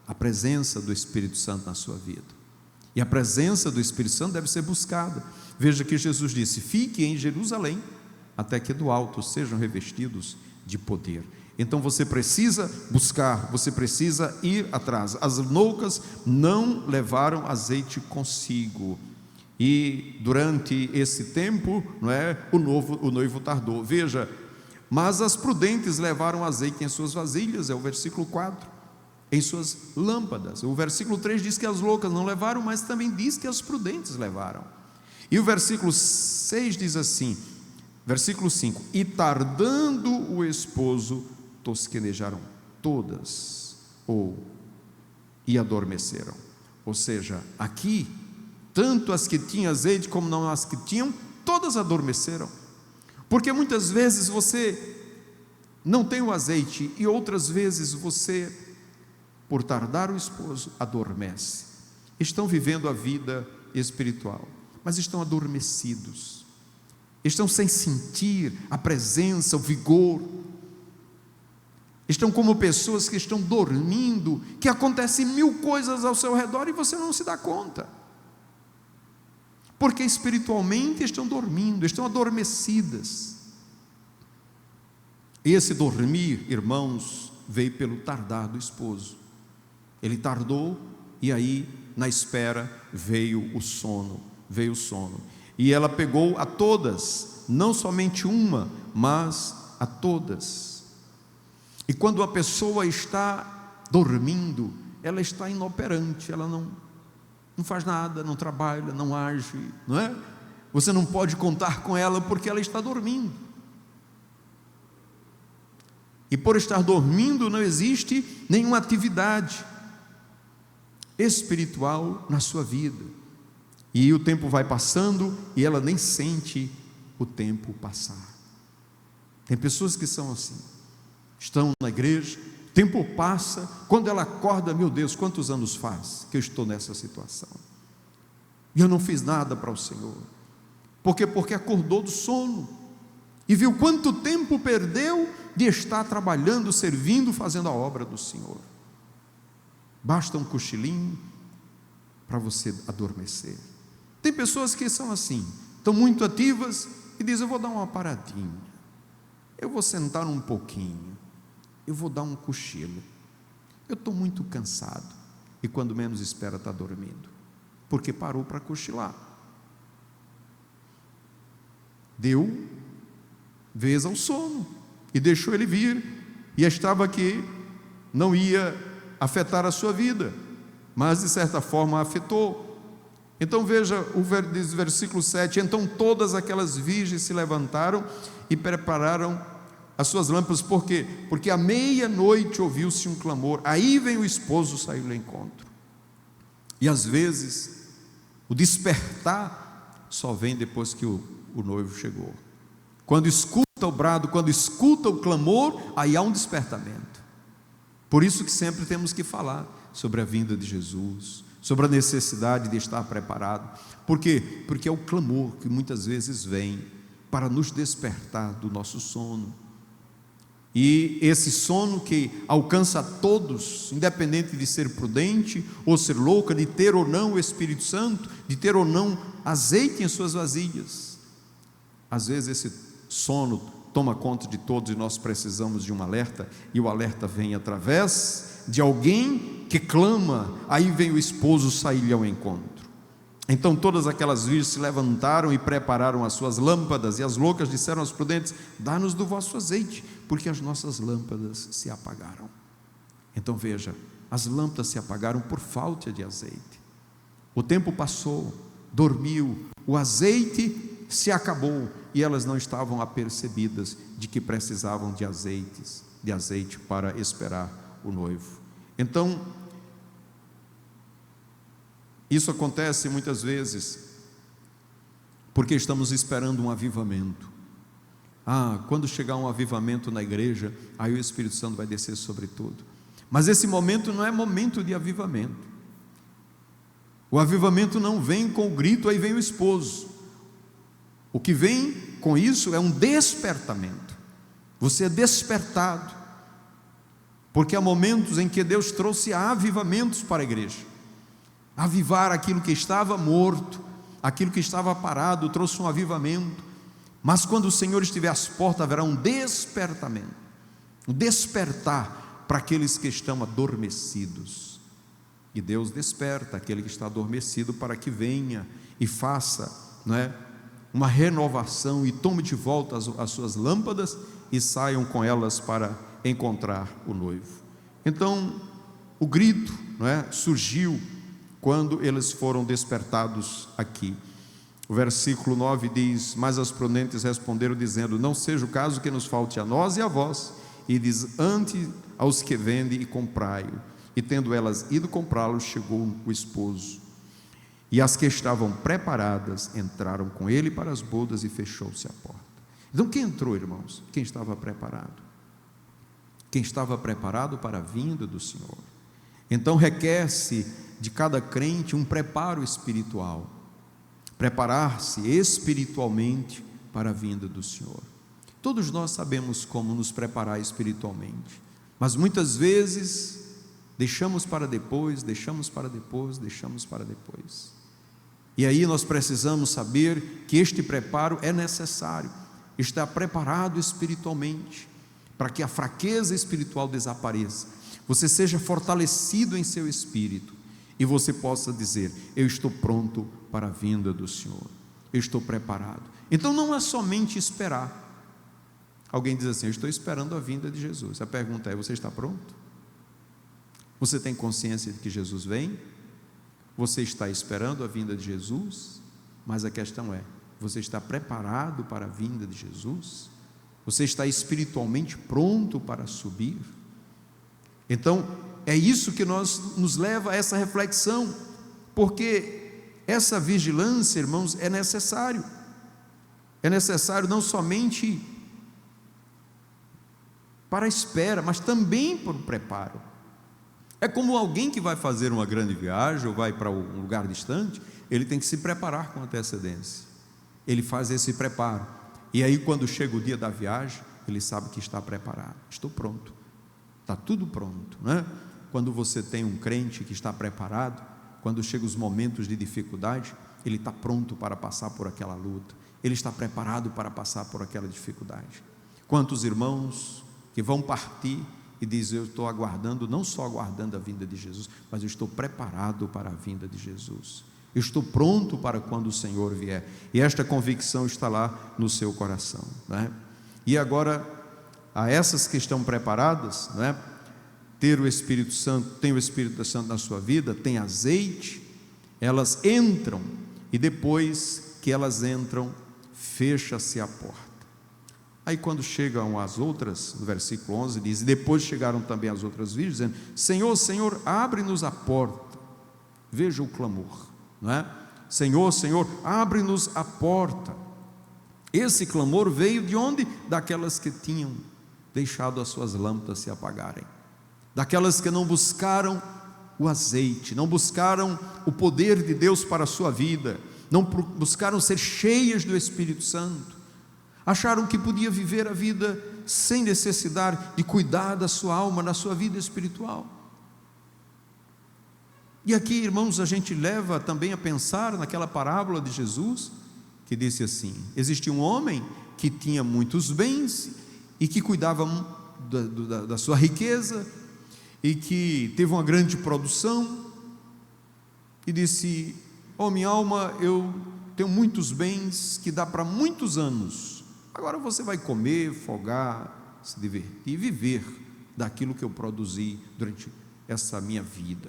a presença do Espírito Santo na sua vida. E a presença do Espírito Santo deve ser buscada. Veja que Jesus disse: fique em Jerusalém, até que do alto sejam revestidos de poder. Então você precisa buscar, você precisa ir atrás. As loucas não levaram azeite consigo, e durante esse tempo, não é, o noivo tardou. Veja, mas as prudentes levaram azeite em suas vasilhas, é o versículo 4, em suas lâmpadas. O versículo 3 diz que as loucas não levaram, mas também diz que as prudentes levaram. E o versículo 6 diz assim, versículo 5: e tardando o esposo, tosquenejaram todas, e adormeceram. Ou seja, aqui, tanto as que tinham azeite como não as que tinham, todas adormeceram. Porque muitas vezes você não tem o azeite, e outras vezes você, por tardar o esposo, adormece. Estão vivendo a vida espiritual, mas estão adormecidos, estão sem sentir a presença, o vigor. Estão como pessoas que estão dormindo, que acontecem 1000 coisas ao seu redor e você não se dá conta, porque espiritualmente estão dormindo, estão adormecidas. Esse dormir, irmãos, veio pelo tardar do esposo. Ele tardou, e aí na espera veio o sono, e ela pegou a todas, não somente uma, mas a todas. E quando a pessoa está dormindo, ela está inoperante, ela não faz nada, não trabalha, não age, não é? Você não pode contar com ela porque ela está dormindo. E por estar dormindo não existe nenhuma atividade espiritual na sua vida. E o tempo vai passando e ela nem sente o tempo passar. Tem pessoas que são assim, estão na igreja, o tempo passa, quando ela acorda, meu Deus, quantos anos faz que eu estou nessa situação? E eu não fiz nada para o Senhor. Por quê? Porque acordou do sono e viu quanto tempo perdeu de estar trabalhando, servindo, fazendo a obra do Senhor. Basta um cochilinho para você adormecer. Tem pessoas que são assim, estão muito ativas e dizem: eu vou dar uma paradinha, eu vou sentar um pouquinho, eu vou dar um cochilo, eu estou muito cansado. E quando menos espera está dormindo, porque parou para cochilar. Deu vez ao sono e deixou ele vir, e achava que não ia afetar a sua vida, mas de certa forma afetou. Então veja o versículo 7: então todas aquelas virgens se levantaram e prepararam as suas lâmpadas. Por quê? Porque à meia-noite ouviu-se um clamor, aí vem o esposo sair ao encontro. E às vezes o despertar só vem depois que o noivo chegou. Quando escuta o brado, quando escuta o clamor, aí há um despertamento. Por isso que sempre temos que falar sobre a vinda de Jesus, sobre a necessidade de estar preparado. Por quê? Porque é o clamor que muitas vezes vem para nos despertar do nosso sono. E esse sono que alcança a todos, independente de ser prudente ou ser louca, de ter ou não o Espírito Santo, de ter ou não azeite em suas vasilhas. Às vezes esse sono toma conta de todos e nós precisamos de um alerta, e o alerta vem através de alguém que clama, aí vem o esposo sair-lhe ao encontro. Então todas aquelas virgens se levantaram e prepararam as suas lâmpadas, e as loucas disseram aos prudentes: dá-nos do vosso azeite, porque as nossas lâmpadas se apagaram. Então veja, as lâmpadas se apagaram por falta de azeite. O tempo passou, dormiu, o azeite se acabou, e elas não estavam apercebidas de que precisavam de azeite para esperar o noivo. Então, isso acontece muitas vezes porque estamos esperando um avivamento. Quando chegar um avivamento na igreja, aí o Espírito Santo vai descer sobre tudo. Mas esse momento não é momento de avivamento. O avivamento não vem com o grito, aí vem o esposo. O que vem com isso é um despertamento. Você é despertado, porque há momentos em que Deus trouxe avivamentos para a igreja. Avivar aquilo que estava morto, aquilo que estava parado, trouxe um avivamento. Mas quando o Senhor estiver às portas, haverá um despertamento, um despertar para aqueles que estão adormecidos. E Deus desperta aquele que está adormecido para que venha e faça, uma renovação, e tome de volta as suas lâmpadas e saiam com elas para encontrar o noivo. Então o grito surgiu quando eles foram despertados aqui. O versículo 9 diz: mas as prudentes responderam dizendo: não seja o caso que nos falte a nós e a vós, e diz ante aos que vendem e comprai-o. E tendo elas ido comprá-lo, chegou o esposo. E as que estavam preparadas entraram com ele para as bodas, e fechou-se a porta. Então quem entrou, irmãos? Quem estava preparado. Quem estava preparado para a vinda do Senhor. Então requer-se de cada crente um preparo espiritual. Preparar-se espiritualmente para a vinda do Senhor. Todos nós sabemos como nos preparar espiritualmente, mas muitas vezes deixamos para depois. E aí nós precisamos saber que este preparo é necessário, estar preparado espiritualmente, para que a fraqueza espiritual desapareça, você seja fortalecido em seu espírito, e você possa dizer: eu estou pronto para a vinda do Senhor, eu estou preparado. Então não é somente esperar. Alguém diz assim: eu estou esperando a vinda de Jesus. A pergunta é: você está pronto? Você tem consciência de que Jesus vem? Você está esperando a vinda de Jesus? Mas a questão é: você está preparado para a vinda de Jesus? Você está espiritualmente pronto para subir? Então é isso que nos leva a essa reflexão, porque essa vigilância, irmãos, é necessário não somente para a espera, mas também para o preparo. É como alguém que vai fazer uma grande viagem ou vai para um lugar distante, ele tem que se preparar com antecedência. Ele faz esse preparo, e aí quando chega o dia da viagem, ele sabe que está preparado. Estou pronto, está tudo pronto, Quando você tem um crente que está preparado, quando chegam os momentos de dificuldade, ele está pronto para passar por aquela luta, ele está preparado para passar por aquela dificuldade. Quantos irmãos que vão partir e dizem: eu estou aguardando, não só aguardando a vinda de Jesus, mas eu estou preparado para a vinda de Jesus, eu estou pronto para quando o Senhor vier. E esta convicção está lá no seu coração, né? E agora, a essas que estão preparadas, né, ter o Espírito Santo, tem o Espírito Santo na sua vida, tem azeite, elas entram, e depois que elas entram, fecha-se a porta. Aí quando chegam as outras, no versículo 11 diz: e depois chegaram também as outras virgens, dizendo: Senhor, Senhor, abre-nos a porta. Veja o clamor, não é? Senhor, Senhor, abre-nos a porta. Esse clamor veio de onde? Daquelas que tinham deixado as suas lâmpadas se apagarem, daquelas que não buscaram o azeite, não buscaram o poder de Deus para a sua vida, não buscaram ser cheias do Espírito Santo, acharam que podia viver a vida sem necessidade de cuidar da sua alma, na sua vida espiritual. E aqui, irmãos, a gente leva também a pensar naquela parábola de Jesus, que disse assim: existia um homem que tinha muitos bens e que cuidava da sua riqueza, e que teve uma grande produção, e disse: oh, minha alma, eu tenho muitos bens que dá para muitos anos, agora você vai comer, folgar, se divertir e viver daquilo que eu produzi durante essa minha vida.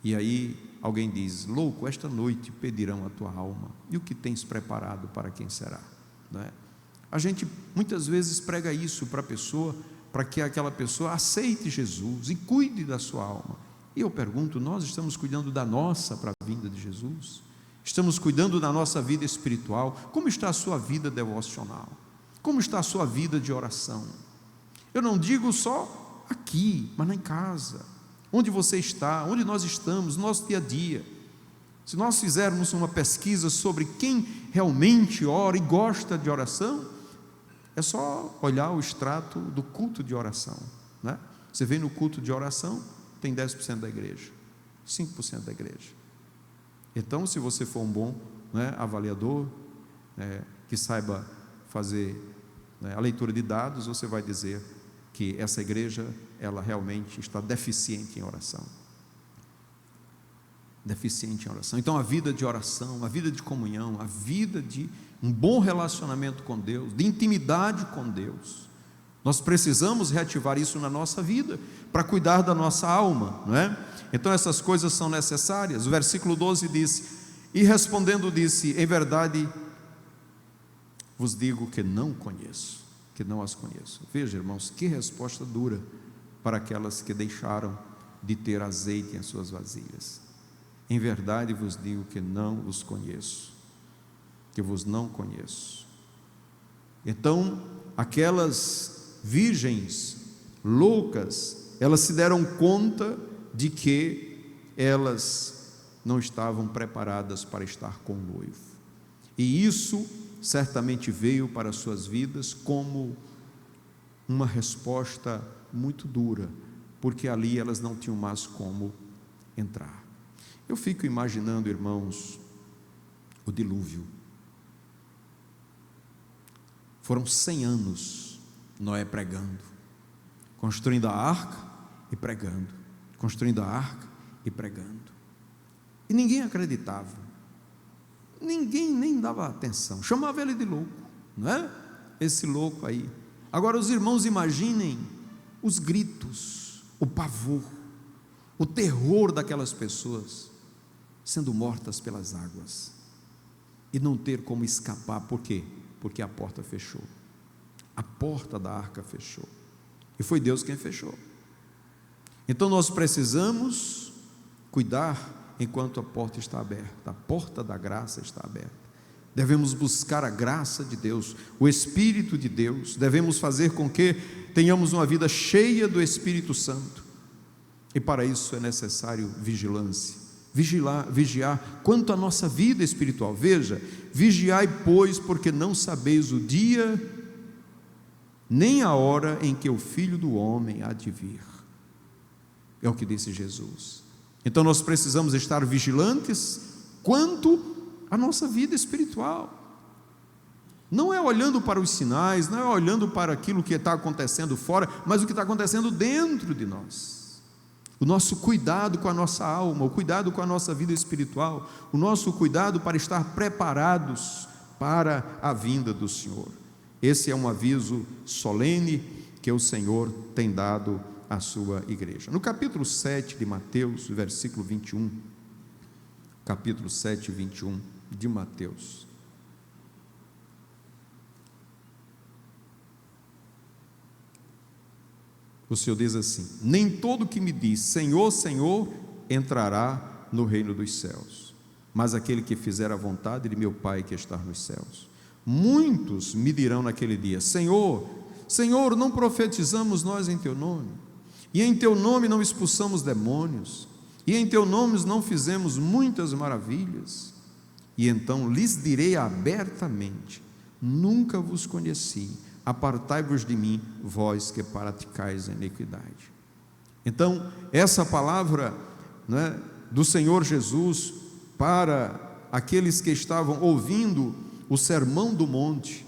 E aí alguém diz: louco, esta noite pedirão a tua alma, e o que tens preparado para quem será? Não é? A gente muitas vezes prega isso para a pessoa, para que aquela pessoa aceite Jesus e cuide da sua alma. E eu pergunto: nós estamos cuidando da nossa para a vinda de Jesus? Estamos cuidando da nossa vida espiritual? Como está a sua vida devocional? Como está a sua vida de oração? Eu não digo só aqui, mas em casa, onde você está, onde nós estamos, no nosso dia a dia. Se nós fizermos uma pesquisa sobre quem realmente ora e gosta de oração, é só olhar o extrato do culto de oração, né? Você vem no culto de oração, tem 10% da igreja, 5% da igreja. Então, se você for um bom, né, avaliador, que saiba fazer, né, a leitura de dados, você vai dizer que essa igreja, ela realmente está deficiente em oração. Deficiente em oração. Então, a vida de oração, a vida de comunhão, a vida de um bom relacionamento com Deus, de intimidade com Deus, nós precisamos reativar isso na nossa vida, para cuidar da nossa alma, não é? Então essas coisas são necessárias. O versículo 12 diz: e respondendo disse: em verdade vos digo que não conheço, que não as conheço. Veja, irmãos, que resposta dura para aquelas que deixaram de ter azeite em suas vasilhas. Em verdade vos digo que não os conheço, que vos não conheço. Então, aquelas virgens loucas, elas se deram conta de que elas não estavam preparadas para estar com o noivo, e isso certamente veio para suas vidas como uma resposta muito dura, porque ali elas não tinham mais como entrar. Eu fico imaginando, irmãos, o dilúvio. Foram 100 anos Noé pregando, construindo a arca e pregando, construindo a arca e pregando, e ninguém acreditava, ninguém nem dava atenção, chamava ele de louco, não é? Esse louco aí. Agora os irmãos imaginem os gritos, o pavor, o terror daquelas pessoas sendo mortas pelas águas e não ter como escapar. Por quê? Porque a porta fechou, a porta da arca fechou, e foi Deus quem fechou. Então nós precisamos cuidar enquanto a porta está aberta, a porta da graça está aberta. Devemos buscar a graça de Deus, o Espírito de Deus, devemos fazer com que tenhamos uma vida cheia do Espírito Santo, e para isso é necessário vigilância, vigiar quanto à nossa vida espiritual. Veja: vigiai, pois, porque não sabeis o dia, nem a hora em que o Filho do Homem há de vir. É o que disse Jesus. Então nós precisamos estar vigilantes quanto a nossa vida espiritual. Não é olhando para os sinais, não é olhando para aquilo que está acontecendo fora, mas o que está acontecendo dentro de nós. O nosso cuidado com a nossa alma, o cuidado com a nossa vida espiritual, o nosso cuidado para estar preparados para a vinda do Senhor. Esse é um aviso solene que o Senhor tem dado à sua igreja. No capítulo 7 de Mateus, versículo 21, capítulo 7, 21 de Mateus. O Senhor diz assim: nem todo que me diz Senhor, Senhor, entrará no reino dos céus, mas aquele que fizer a vontade de meu Pai que está nos céus. Muitos me dirão naquele dia: Senhor, Senhor, não profetizamos nós em teu nome, e em teu nome não expulsamos demônios, e em teu nome não fizemos muitas maravilhas? E então lhes direi abertamente: nunca vos conheci, apartai-vos de mim, vós que praticais a iniquidade. Então, essa palavra, né, do Senhor Jesus para aqueles que estavam ouvindo o sermão do monte,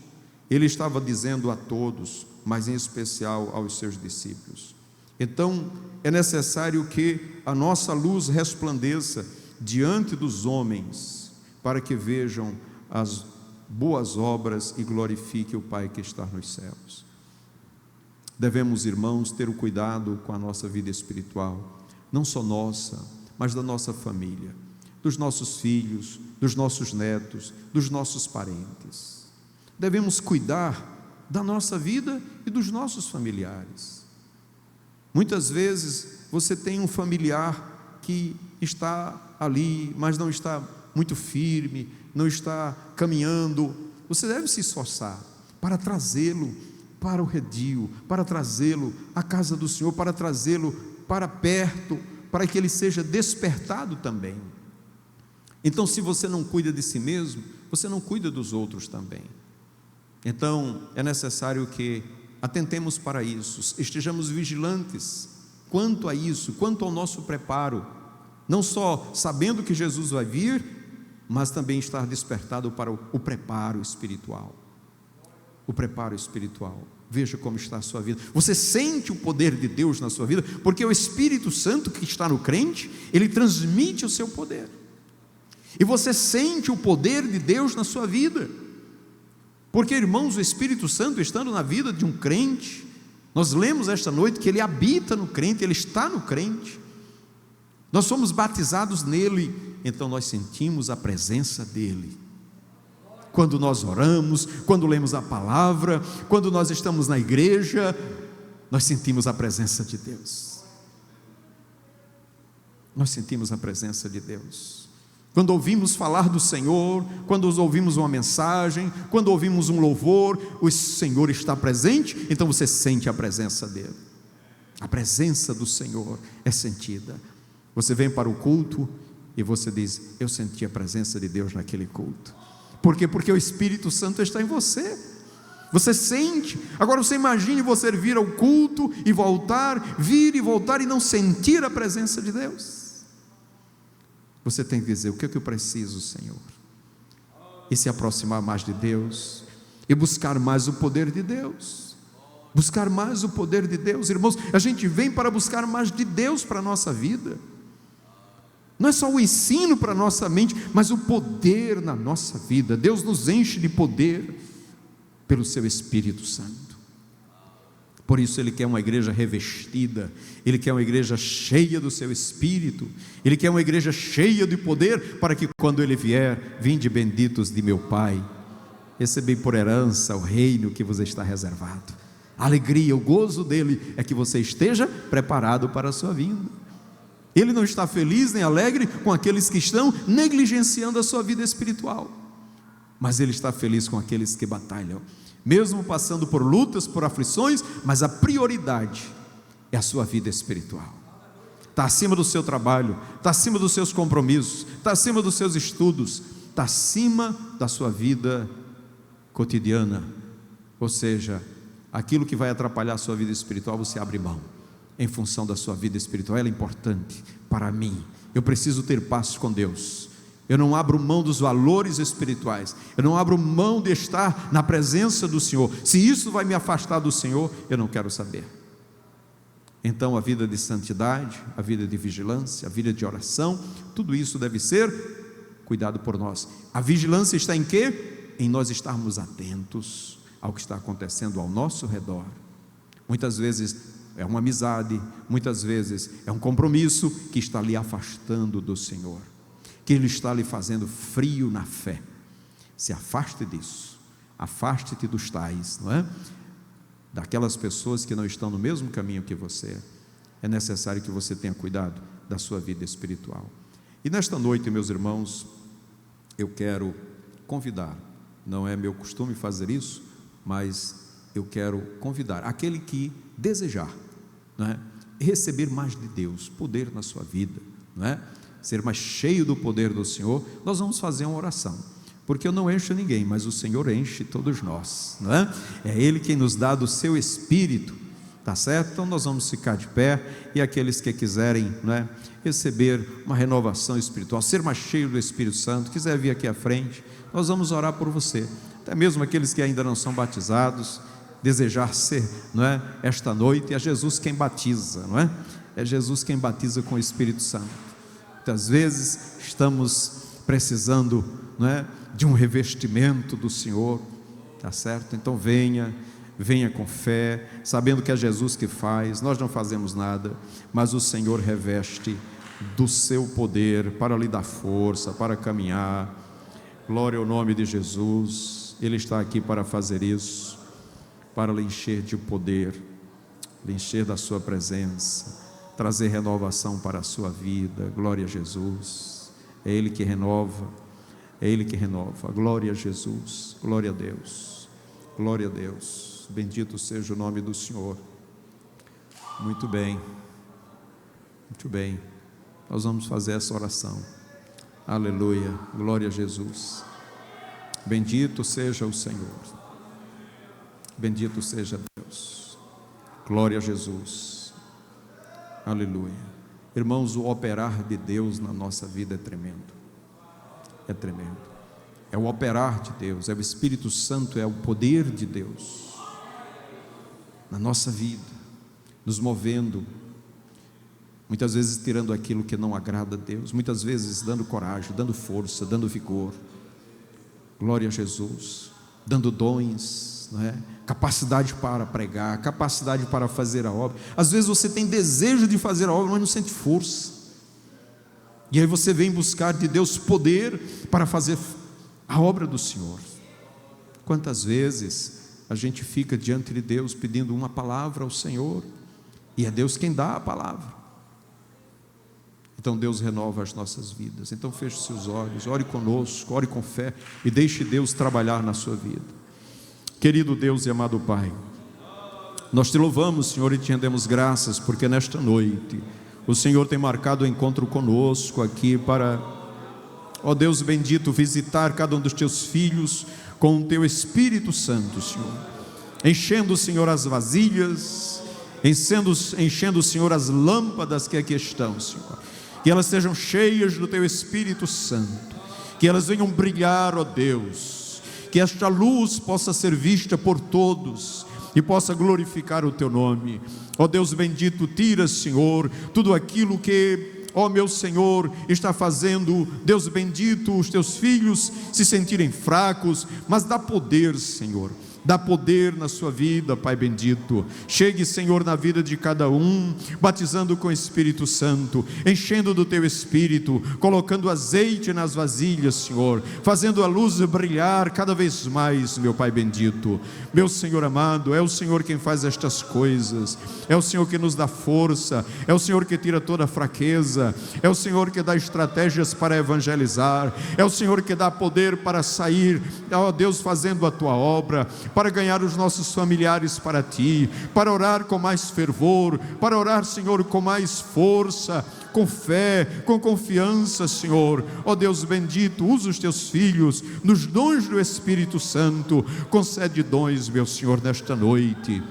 ele estava dizendo a todos, mas em especial aos seus discípulos. Então, é necessário que a nossa luz resplandeça diante dos homens, para que vejam as boas obras e glorifique o Pai que está nos céus. Devemos, irmãos, ter o cuidado com a nossa vida espiritual, não só nossa, mas da nossa família, dos nossos filhos, dos nossos netos, dos nossos parentes. Devemos cuidar da nossa vida e dos nossos familiares. Muitas vezes você tem um familiar que está ali, mas não está muito firme, não está caminhando. Você deve se esforçar para trazê-lo para o redil, para trazê-lo à casa do Senhor, para trazê-lo para perto, para que ele seja despertado também. Então, se você não cuida de si mesmo, você não cuida dos outros também. Então, é necessário que atentemos para isso, estejamos vigilantes quanto a isso, quanto ao nosso preparo, não só sabendo que Jesus vai vir, mas também estar despertado para o preparo espiritual. O preparo espiritual. Veja como está a sua vida. Você sente o poder de Deus na sua vida, porque o Espírito Santo que está no crente, ele transmite o seu poder. E você sente o poder de Deus na sua vida, porque, irmãos, o Espírito Santo estando na vida de um crente, nós lemos esta noite que ele habita no crente, ele está no crente. Nós somos batizados nele, então nós sentimos a presença dele. Quando nós oramos, quando lemos a palavra, quando nós estamos na igreja, nós sentimos a presença de Deus. Nós sentimos a presença de Deus. Quando ouvimos falar do Senhor, quando ouvimos uma mensagem, quando ouvimos um louvor, o Senhor está presente, então você sente a presença dele. A presença do Senhor é sentida. Você vem para o culto e você diz: eu senti a presença de Deus naquele culto. Por quê? Porque o Espírito Santo está em você. Você sente. Agora você imagine você vir ao culto e voltar, vir e voltar e não sentir a presença de Deus. Você tem que dizer: o que é que eu preciso, Senhor? E se aproximar mais de Deus, e buscar mais o poder de Deus. Buscar mais o poder de Deus. Irmãos, a gente vem para buscar mais de Deus para a nossa vida. Não é só o ensino para a nossa mente, mas o poder na nossa vida. Deus nos enche de poder pelo seu Espírito Santo. Por isso Ele quer uma igreja revestida, Ele quer uma igreja cheia do seu Espírito, Ele quer uma igreja cheia de poder, para que quando Ele vier, vinde benditos de meu Pai, recebei por herança o reino que vos está reservado. A alegria, o gozo dEle é que você esteja preparado para a sua vinda. Ele não está feliz nem alegre com aqueles que estão negligenciando a sua vida espiritual, mas Ele está feliz com aqueles que batalham, mesmo passando por lutas, por aflições, mas a prioridade é a sua vida espiritual. Está acima do seu trabalho, está acima dos seus compromissos, está acima dos seus estudos, está acima da sua vida cotidiana. Ou seja, aquilo que vai atrapalhar a sua vida espiritual, você abre mão, em função da sua vida espiritual. Ela é importante para mim, eu preciso ter paz com Deus, Eu não abro mão dos valores espirituais. Eu não abro mão de estar na presença do Senhor. Se isso vai me afastar do Senhor, eu não quero saber. Então a vida de santidade, a vida de vigilância, a vida de oração, tudo isso deve ser cuidado por nós. A vigilância está em quê? Em nós estarmos atentos ao que está acontecendo ao nosso redor. Muitas vezes é uma amizade, muitas vezes é um compromisso que está lhe afastando do Senhor, que Ele está lhe fazendo frio na fé. Se afaste disso, afaste-te dos tais, não é? Daquelas pessoas que não estão no mesmo caminho que você. É necessário que você tenha cuidado da sua vida espiritual. E nesta noite, meus irmãos, eu quero convidar, não é meu costume fazer isso, mas eu quero convidar aquele que desejar, não é? Receber mais de Deus, poder na sua vida, não é? Ser mais cheio do poder do Senhor. Nós vamos fazer uma oração, porque eu não encho ninguém, mas o Senhor enche todos nós, não é? É Ele quem nos dá do seu Espírito, tá certo? Então nós vamos ficar de pé, e aqueles que quiserem, não é, receber uma renovação espiritual, ser mais cheio do Espírito Santo, quiser vir aqui à frente, nós vamos orar por você. Até mesmo aqueles que ainda não são batizados, desejar ser, não é, esta noite, é Jesus quem batiza, não é? É Jesus quem batiza com o Espírito Santo. Muitas vezes estamos precisando, não é, de um revestimento do Senhor, tá certo? Então venha com fé, sabendo que é Jesus que faz. Nós não fazemos nada, mas o Senhor reveste do seu poder para lhe dar força, para caminhar. Glória ao nome de Jesus. Ele está aqui para fazer isso, para lhe encher de poder, lhe encher da sua presença, trazer renovação para a sua vida. Glória a Jesus. É Ele que renova, é Ele que renova. Glória a Jesus, glória a Deus, glória a Deus. Bendito seja o nome do Senhor. Muito bem, muito bem. Nós vamos fazer essa oração. Aleluia, glória a Jesus. Bendito seja o Senhor, bendito seja Deus. Glória a Jesus. Aleluia. Irmãos, o operar de Deus na nossa vida é tremendo. É tremendo. É o operar de Deus, é o Espírito Santo, é o poder de Deus na nossa vida, nos movendo, muitas vezes tirando aquilo que não agrada a Deus, muitas vezes dando coragem, dando força, dando vigor. Glória a Jesus. Dando dons, não é? Capacidade para pregar, capacidade para fazer a obra. Às vezes você tem desejo de fazer a obra, mas não sente força, e aí você vem buscar de Deus poder para fazer a obra do Senhor. Quantas vezes a gente fica diante de Deus pedindo uma palavra ao Senhor, e é Deus quem dá a palavra. Então Deus renova as nossas vidas. Então feche seus olhos, ore conosco, ore com fé, e deixe Deus trabalhar na sua vida. Querido Deus e amado Pai, nós te louvamos, Senhor, e te rendemos graças, porque nesta noite o Senhor tem marcado o encontro conosco aqui para, ó Deus bendito, visitar cada um dos teus filhos com o teu Espírito Santo, Senhor, enchendo, Senhor, as vasilhas, enchendo, Senhor, as lâmpadas que aqui estão, Senhor, que elas sejam cheias do teu Espírito Santo, que elas venham brilhar, ó Deus, que esta luz possa ser vista por todos e possa glorificar o teu nome. Ó Deus bendito, tira, Senhor, tudo aquilo que, ó meu Senhor, está fazendo, Deus bendito, os teus filhos se sentirem fracos, mas dá poder, Senhor, dá poder na sua vida, Pai bendito. Chegue, Senhor, na vida de cada um, batizando com o Espírito Santo, enchendo do teu Espírito, colocando azeite nas vasilhas, Senhor, fazendo a luz brilhar cada vez mais, meu Pai bendito. Meu Senhor amado, é o Senhor quem faz estas coisas, é o Senhor que nos dá força, é o Senhor que tira toda a fraqueza, é o Senhor que dá estratégias para evangelizar, é o Senhor que dá poder para sair, ó Deus, fazendo a tua obra, para ganhar os nossos familiares para ti, para orar com mais fervor, para orar, Senhor, com mais força, com fé, com confiança, Senhor. Ó Deus bendito, usa os teus filhos nos dons do Espírito Santo, concede dons, meu Senhor, nesta noite.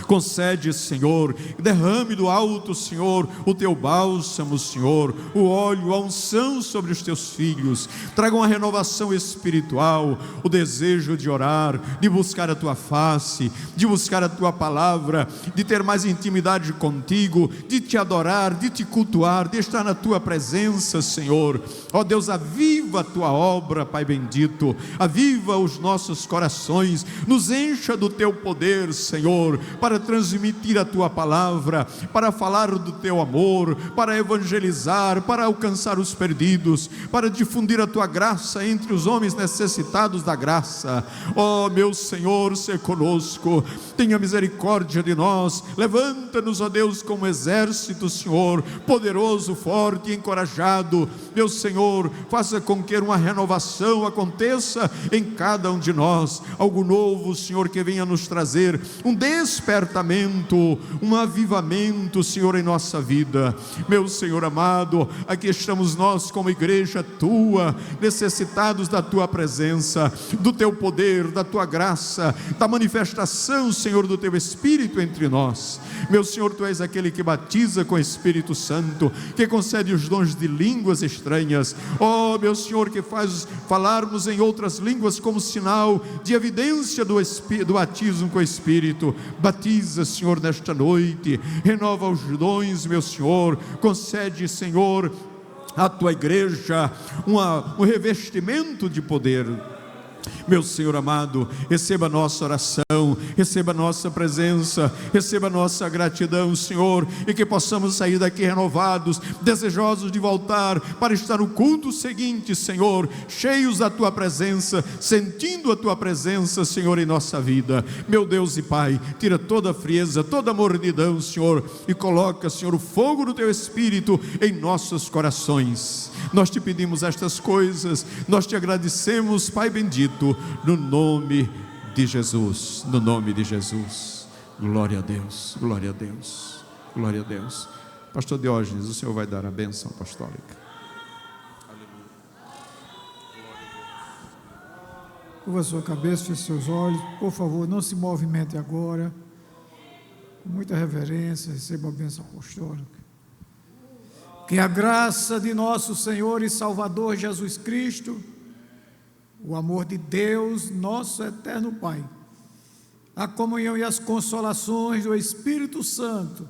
Concede, Senhor, derrame do alto, Senhor, o teu bálsamo, Senhor, o óleo, a unção sobre os teus filhos. Traga uma renovação espiritual, o desejo de orar, de buscar a tua face, de buscar a tua palavra, de ter mais intimidade contigo, de te adorar, de te cultuar, de estar na tua presença, Senhor. Ó Deus, aviva a tua obra, Pai bendito, aviva os nossos corações, nos encha do teu poder, Senhor, para transmitir a tua palavra, para falar do teu amor, para evangelizar, para alcançar os perdidos, para difundir a tua graça entre os homens necessitados da graça. Ó meu Senhor, se conosco, tenha misericórdia de nós, levanta-nos, ó Deus, como exército, Senhor, poderoso, forte e encorajado. Meu Senhor, faça com que uma renovação aconteça em cada um de nós, algo novo, Senhor, que venha nos trazer um despertamento, um avivamento, Senhor, em nossa vida. Meu Senhor amado, aqui estamos nós como igreja tua, necessitados da tua presença, do teu poder, da tua graça, da manifestação, Senhor, do teu Espírito entre nós. Meu Senhor, tu és aquele que batiza com o Espírito Santo, que concede os dons de línguas estranhas. Ó meu Senhor, que faz falarmos em outras línguas como sinal de evidência do batismo com o Espírito. Batiza, Senhor, nesta noite, renova os dons, meu Senhor, concede, Senhor, à tua igreja um revestimento de poder. Meu Senhor amado, receba a nossa oração, receba a nossa presença, receba a nossa gratidão, Senhor, e que possamos sair daqui renovados, desejosos de voltar para estar no culto seguinte, Senhor, cheios da tua presença, sentindo a tua presença, Senhor, em nossa vida. Meu Deus e Pai, tira toda a frieza, toda a mornidão, Senhor, e coloca, Senhor, o fogo do teu Espírito em nossos corações. Nós te pedimos estas coisas, nós te agradecemos, Pai bendito, no nome de Jesus, no nome de Jesus. Glória a Deus, glória a Deus, glória a Deus. Pastor Diógenes, o Senhor vai dar a bênção apostólica. Curva a sua cabeça, feche seus olhos, por favor, não se movimente agora. Com muita reverência, receba a bênção apostólica. Que a graça de nosso Senhor e Salvador Jesus Cristo, o amor de Deus, nosso eterno Pai, a comunhão e as consolações do Espírito Santo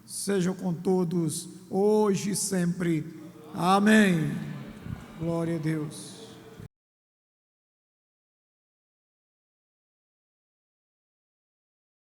sejam com todos, hoje e sempre. Amém. Glória a Deus.